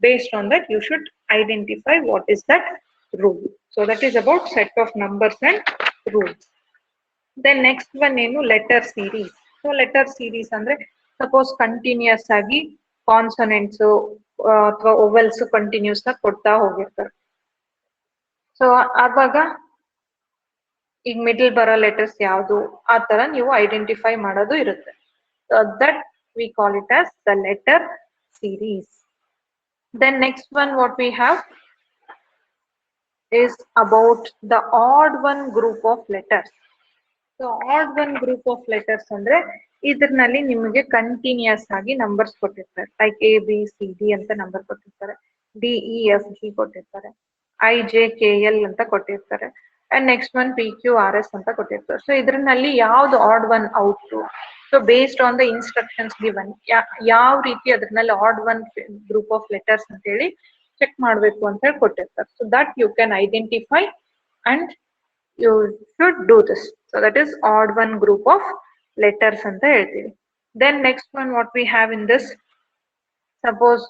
Based on that, you should identify what is that rule. So that is about set of numbers and rules. Then next one ಏನು letter series. So letter series ಅಂದ್ರೆ, suppose continuous ಆಗಿ consonants ಅಥವಾ vowels continuous ಆಗಿ ಕೊಡ್ತಾ ಹೋಗಿರ್ತಾರೆ. So ಆವಾಗ ಈಗ middle ಬರೋ ಲೆಟರ್ಸ್ ಯಾವುದು, ಆ ತರ ನೀವು ಐಡೆಂಟಿಫೈ ಮಾಡೋದು ಇರುತ್ತೆ. That we call it as the letter series. Then next one what we have is about the odd one group of letters. So odd one group of letters ಅಂದ್ರೆ ಇದರಲ್ಲಿ ನಿಮಗೆ ಕಂಟಿನ್ಯೂಸ್ ಆಗಿ ನಂಬರ್ಸ್ ಕೊಟ್ಟಿರ್ತಾರೆ, like ABCD ಅಂತ number ಕೊಟ್ಟಿರ್ತಾರೆ, DEFG ಕೊಟ್ಟಿರ್ತಾರೆ, IJKL ಅಂತ ಕೊಟ್ಟಿರ್ತಾರೆ, ಅಂಡ್ ನೆಕ್ಸ್ಟ್ ಒನ್ PQRS ಅಂತ ಕೊಟ್ಟಿರ್ತಾರೆ. ಸೊ ಇದರಲ್ಲಿ ಯಾವ್ದು odd one out? So based on the instructions given ಯಾವ ರೀತಿ ಅದ್ರಲ್ಲಿ odd one group of letters ಅಂತ ಹೇಳಿ ಚೆಕ್ ಮಾಡ್ಬೇಕು ಅಂತ ಹೇಳಿ ಕೊಟ್ಟಿರ್ತಾರೆ. So that you can identify and you should do this. So that is odd one group of letters anta ಹೇಳ್ತೀವಿ. Then next one what we have in this, suppose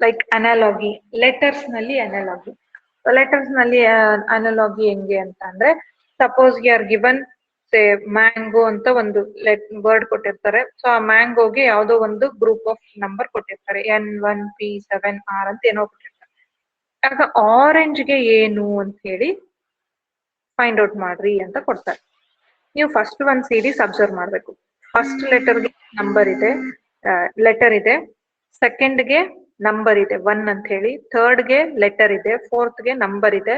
like analogy, letters ನಲ್ಲಿ analogy. So letters ನಲ್ಲಿ analogy ಹೆಂಗೆ ಅಂತ ಅಂದ್ರೆ, suppose you are given say mango ಅಂತ ಒಂದು word ಕೊಟ್ಟಿರ್ತಾರೆ. So ಆ ಮ್ಯಾಂಗೋಗೆ ಯಾವುದೋ ಒಂದು ಗ್ರೂಪ್ ಆಫ್ ನಂಬರ್ ಕೊಟ್ಟಿರ್ತಾರೆ, N1P7R ಅಂತ ಏನೋ ಕೊಟ್ಟಿರ್ತಾರೆ. ಆಗ ಆರೆಂಜ್ಗೆ ಏನು ಅಂತ ಹೇಳಿ ಫೈಂಡ್ ಔಟ್ ಮಾಡ್ರಿ ಅಂತ ಕೊಡ್ತಾರೆ. ನೀವು ಫಸ್ಟ್ ಒಂದು ಸೀರೀಸ್ ಅಬ್ಸರ್ವ್ ಮಾಡಬೇಕು. ಫಸ್ಟ್ ಲೆಟರ್ಗೆ ನಂಬರ್ ಇದೆ, ಸೆಕೆಂಡ್ಗೆ ನಂಬರ್ ಇದೆ 1 ಅಂತ ಹೇಳಿ, ಥರ್ಡ್ಗೆ ಲೆಟರ್ ಇದೆ, ಫೋರ್ತ್ಗೆ ನಂಬರ್ ಇದೆ,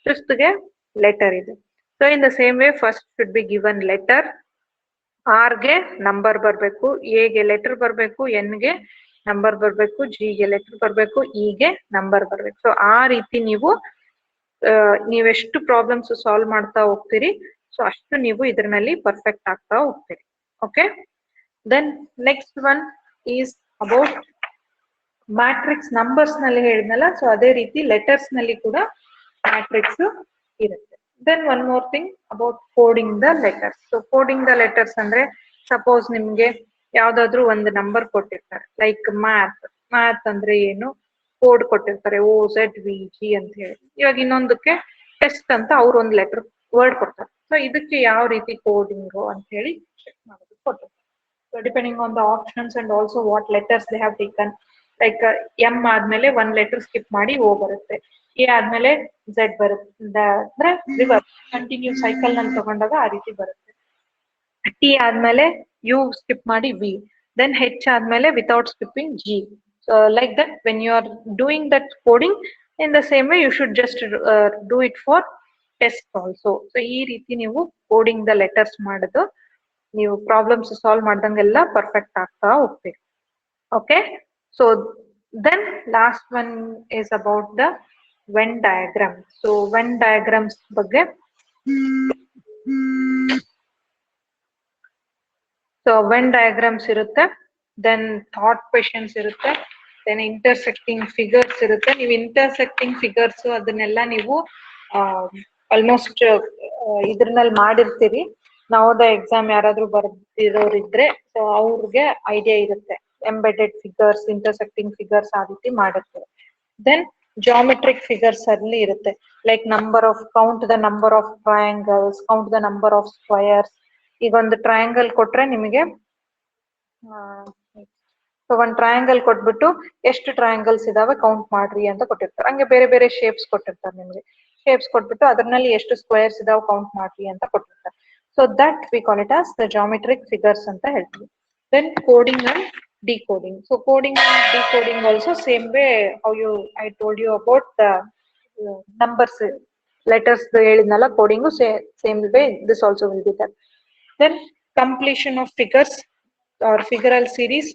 ಫಿಫ್ತ್ಗೆ ಲೆಟರ್ ಇದೆ. So in the same way first should be given letter, ಆರ್ಗೆ ನಂಬರ್ ಬರಬೇಕು, ಎಗೆ ಲೆಟರ್ ಬರಬೇಕು, ಎನ್ಗೆ ನಂಬರ್ ಬರಬೇಕು, ಜಿಗೆ ಲೆಟರ್ ಬರಬೇಕು, ಇಗೆ ನಂಬರ್ ಬರಬೇಕು. ಸೊ ಆ ರೀತಿ ನೀವೆಷ್ಟು ಪ್ರಾಬ್ಲಮ್ಸ್ ಸಾಲ್ವ್ ಮಾಡ್ತಾ ಹೋಗ್ತೀರಿ, ಸೊ ಅಷ್ಟು ನೀವು ಇದರಲ್ಲಿ ಪರ್ಫೆಕ್ಟ್ ಆಗ್ತಾ ಹೋಗ್ತೀರಿ. Okay, then next one is about matrix. Numbers ನಲ್ಲಿ ಹೇಳಿದ್ನಲ್ಲ, ಸೊ ಅದೇ ರೀತಿ ಲೆಟರ್ಸ್ ನಲ್ಲಿ ಕೂಡ ಮ್ಯಾಟ್ರಿಕ್ಸ್ ಇರುತ್ತೆ. Then one more thing about coding the letters. So coding the letters ಅಂದ್ರೆ ಸಪೋಸ್ ನಿಮ್ಗೆ ಯಾವ್ದಾದ್ರು ಒಂದು ನಂಬರ್ ಕೊಟ್ಟಿರ್ತಾರೆ, ಲೈಕ್ ಮ್ಯಾಥ್ ಅಂದ್ರೆ ಏನು, ಕೋಡ್ ಕೊಟ್ಟಿರ್ತಾರೆ OZVG ಅಂತ ಹೇಳಿ. ಇವಾಗ ಇನ್ನೊಂದಕ್ಕೆ ಟೆಸ್ಟ್ ಅಂತ ಅವ್ರು ಒಂದು ಲೆಟರ್ ವರ್ಡ್ ಕೊಡ್ತಾರೆ. ಸೊ ಇದಕ್ಕೆ ಯಾವ ರೀತಿ ಕೋಡಿಂಗು ಅಂತ ಹೇಳಿ ಚೆಕ್ ಮಾಡೋದು ಕೊಟ್ಟಿರ್ತಾರೆ. So depending on the options and also what letters they have taken, like M ಆದ್ಮೇಲೆ ಒಂದ್ ಲೆಟರ್ ಸ್ಕಿಪ್ ಮಾಡಿ O ಬರುತ್ತೆ, ಎ ಆದ್ಮೇಲೆ Z ಬರುತ್ತೆ, ಅಂದ್ರೆ ರಿವರ್ಸ್ ಕಂಟಿನ್ಯೂ ಸೈಕಲ್ ನಲ್ಲಿ ತಗೊಂಡಾಗ ಆ ರೀತಿ ಬರುತ್ತೆ. ಟಿ ಆದ್ಮೇಲೆ ಯು ಸ್ಕಿಪ್ ಮಾಡಿ ವಿ, ದೆನ್ ಹೆಚ್ ಆದ್ಮೇಲೆ without skipping G. Like that, when you are doing that coding, in the same way you should just do it for test also. So ಈ ರೀತಿ ನೀವು ಕೋಡಿಂಗ್ ದ ಲೆಟರ್ಸ್ ಮಾಡೋದು, ನೀವು problems solve ಮಾಡ್ದಂಗೆಲ್ಲ perfect ಆಗ್ತಾ ಹೋಗ್ತೀರಿ. Okay, so then last one is about the Venn diagram. So Venn diagrams ಬಗ್ಗೆ, so Venn diagrams ಇರುತ್ತೆ, then thought questions ಇರುತ್ತೆ, ದೆನ್ ಇಂಟರ್ಸೆಕ್ಟಿಂಗ್ ಫಿಗರ್ಸ್ ಇರುತ್ತೆ. ನೀವು ಇಂಟರ್ಸೆಕ್ಟಿಂಗ್ ಫಿಗರ್ಸ್ ಅದನ್ನೆಲ್ಲ ನೀವು ಆಲ್ಮೋಸ್ಟ್ ಇದ್ರಲ್ಲಿ ಮಾಡಿರ್ತೀರಿ. ನವೋದಯ ಎಕ್ಸಾಮ್ ಯಾರಾದ್ರೂ ಬರ್ದಿರೋರಿದ್ರೆ ಸೊ ಅವ್ರಿಗೆ ಐಡಿಯಾ ಇರುತ್ತೆ, ಎಂಬೆಡೆಡ್ ಫಿಗರ್ಸ್, ಇಂಟರ್ಸೆಕ್ಟಿಂಗ್ ಫಿಗರ್ಸ್ ಆ ರೀತಿ ಮಾಡಿರ್ತಾರೆ. ದೆನ್ ಜಾಮೆಟ್ರಿಕ್ ಫಿಗರ್ಸ್ ಅಲ್ಲಿ ಇರುತ್ತೆ, like count the number of triangles, count the number of squares. ಈಗ ಒಂದು ಟ್ರಯಾಂಗಲ್ ಕೊಟ್ರೆ ನಿಮಗೆ ಸೊ ಒಂದ್ ಟ್ರಯಾಂಗಲ್ ಕೊಟ್ಬಿಟ್ಟು ಎಷ್ಟು ಟ್ರಯಾಂಗಲ್ಸ್ ಇದಾವೆ ಕೌಂಟ್ ಮಾಡ್ರಿ ಅಂತ ಕೊಟ್ಟಿರ್ತಾರೆ. ಹಂಗೆ ಬೇರೆ ಬೇರೆ ಶೇಪ್ಸ್ ಕೊಟ್ಟಿರ್ತಾರೆ ನಿಮ್ಗೆ, ಶೇಪ್ಸ್ ಕೊಟ್ಬಿಟ್ಟು ಅದರಲ್ಲಿ ಎಷ್ಟು ಸ್ಕ್ವೇರ್ಸ್ ಇದಾವೆ ಕೌಂಟ್ ಮಾಡ್ರಿ ಅಂತ ಕೊಟ್ಟಿರ್ತಾರೆ. So that we call it as the geometric figures ಅಂತ ಹೇಳ್ತೀವಿ. Then coding and decoding. So coding and decoding also same way how I told you about the numbers, letters ಹೇಳಿದ್ನಲ್ಲ coding, same way this also will be that. Then completion of figures or figural series.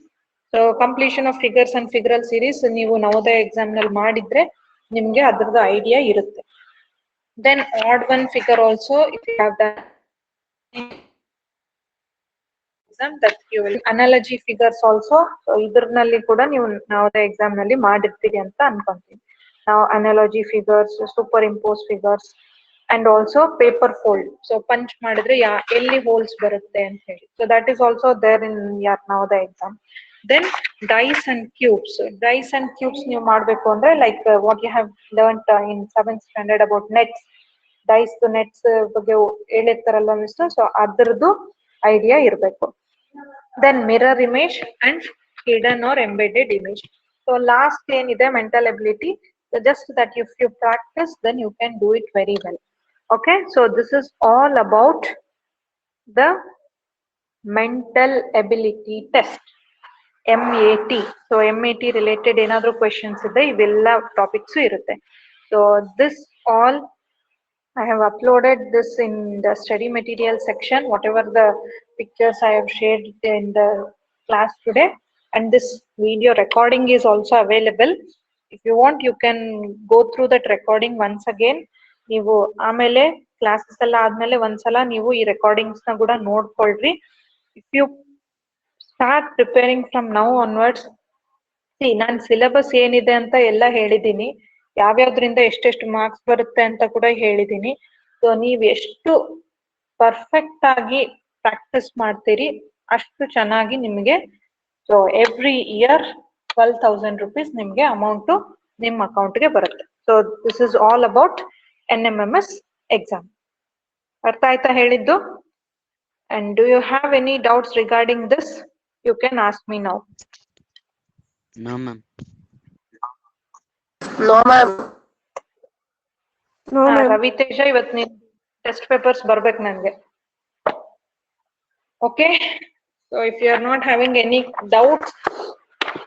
So completion of figures and figural series ನೀವು Navodaya exam ನಲ್ಲಿ ಮಾಡಿದ್ರೆ ನಿಮ್ಗೆ ಅದ್ರದ್ದು idea ಇರುತ್ತೆ. Then odd one figure also if you have done exam that you will analogy figures also. So ಇದ್ರಲ್ಲಿ ಕೂಡ ನೀವು Navodaya exam ನಲ್ಲಿ ಮಾಡಿರ್ತೀರಿ ಅಂತ ಅನ್ಕೊಂತೀನಿ. ನಾವು analogy figures, superimpose figures and also paper fold. So punch ಮಾಡಿದ್ರೆ ಎಲ್ಲಿ ಹೋಲ್ಸ್ ಬರುತ್ತೆ ಅಂತ ಹೇಳಿ. So that is also there in your Navodaya exam. Then dice and cubes. Dice and cubes ನೀವು ಮಾಡಬೇಕು ಅಂದ್ರೆ like what you have learnt in 7th standard about nets. Dice to nets ಬಗ್ಗೆ ಹೇಳಿರ್ತಾರಲ್ಲ miss, so ಅದ್ರದ್ದು idea ಇರಬೇಕು. Then mirror image and hidden or embedded image. So last ಏನಿದೆ mental ability. So just that if you practice then you can do it very well. Okay, so this is all about the mental ability test, MAT. So MAT related ಏನಾದ್ರೂ questions ಇದೆ, ಇವೆಲ್ಲ topics ಇರುತ್ತೆ. So this all I have uploaded this in the study material section, whatever the pictures I have shared in the class today, and this video recording is also available. If you want you can go through that recording once again. ನೀವು ಆಮೇಲೆ classes ಎಲ್ಲ ಆದ್ಮೇಲೆ ಒಂದ್ಸಲ ನೀವು ಈ recordings ನ ಕೂಡ ನೋಡ್ಕೊಳ್ರಿ. If you start preparing from now onwards, ನಾನು ಸಿಲೆಬಸ್ ಏನಿದೆ ಅಂತ ಎಲ್ಲ ಹೇಳಿದ್ದೀನಿ, ಯಾವ್ಯಾವ್ದ್ರಿಂದ ಎಷ್ಟೆಷ್ಟು ಮಾರ್ಕ್ಸ್ ಬರುತ್ತೆ ಅಂತ ಕೂಡ ಹೇಳಿದ್ದೀನಿ. ಸೊ ನೀವ್ ಎಷ್ಟು ಪರ್ಫೆಕ್ಟ್ ಆಗಿ ಪ್ರಾಕ್ಟೀಸ್ ಮಾಡ್ತೀರಿ ಅಷ್ಟು ಚೆನ್ನಾಗಿ ನಿಮ್ಗೆ ಸೊ ಎವ್ರಿ ಇಯರ್ 12,000 rupees ನಿಮ್ಗೆ ಅಮೌಂಟ್ ನಿಮ್ಮ ಅಕೌಂಟ್ಗೆ ಬರುತ್ತೆ. So this is all about NMMS exam. ಅರ್ಥ ಆಯ್ತಾ ಹೇಳಿದ್ದು? And do you have any doubts regarding this? You can ask me now. No, ma'am. No, ma'am. No, ma'am. Raviteja, ಇವತ್ತು ನೀನ್ test papers ಬರ್ಬೇಕು ನನ್ಗೆ. Okay, so if you are not having any doubts,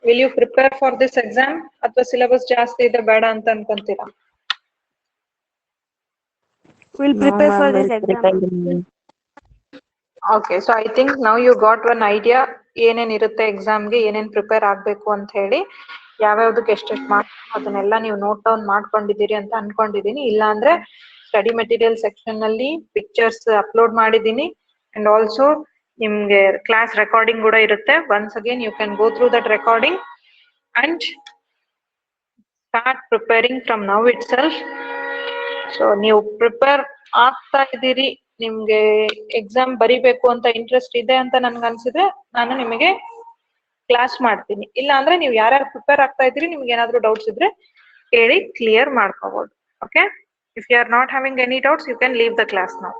will you prepare for this exam? ಅಥವಾ syllabus ಜಾಸ್ತಿ ಇದೆ ಬೇಡ ಅಂತ ಅನ್ಕೊಂತೀರಾ? We'll prepare for this exam. Okay, so I think now you got one idea ಏನೇನ್ ಇರುತ್ತೆ ಎಕ್ಸಾಮ್ಗೆ, ಏನೇನ್ ಪ್ರಿಪೇರ್ ಆಗ್ಬೇಕು ಅಂತ ಹೇಳಿ, ಯಾವ್ಯಾವ್ದಕ್ಕೆ ಎಷ್ಟೆಷ್ಟು ಮಾರ್ಕ್ಸ್ ಅದನ್ನೆಲ್ಲ ನೀವು ನೋಟ್ ಡೌನ್ ಮಾಡ್ಕೊಂಡಿದ್ದೀರಿ ಅಂತ ಅನ್ಕೊಂಡಿದೀನಿ. ಇಲ್ಲ ಅಂದ್ರೆ ಸ್ಟಡಿ ಮೆಟೀರಿಯಲ್ ಸೆಕ್ಷನ್ ನಲ್ಲಿ ಪಿಕ್ಚರ್ಸ್ ಅಪ್ಲೋಡ್ ಮಾಡಿದೀನಿ. ಅಂಡ್ ಆಲ್ಸೋ ನಿಮ್ಗೆ ಕ್ಲಾಸ್ ರೆಕಾರ್ಡಿಂಗ್ ಕೂಡ ಇರುತ್ತೆ. Once again you can go through that recording and start preparing from now itself. ಸೊ ನೀವು ಪ್ರಿಪೇರ್ ಆಗ್ತಾ ಇದ್ದೀರಿ, ನಿಮ್ಗೆ ಎಕ್ಸಾಮ್ ಬರಿಬೇಕು ಅಂತ ಇಂಟ್ರೆಸ್ಟ್ ಇದೆ ಅಂತ ನನ್ಗೆ ಅನ್ಸಿದ್ರೆ ನಾನು ನಿಮಗೆ ಕ್ಲಾಸ್ ಮಾಡ್ತೀನಿ. ಇಲ್ಲ ಅಂದ್ರೆ ನೀವು ಯಾರ್ಯಾರು ಪ್ರಿಪೇರ್ ಆಗ್ತಾ ಇದ್ದೀರಿ, ನಿಮ್ಗೆ ಏನಾದ್ರು ಡೌಟ್ಸ್ ಇದ್ರೆ ಹೇಳಿ ಕ್ಲಿಯರ್ ಮಾಡ್ಕೋಬಹುದು. Okay, if you are not having any doubts you can leave the class now.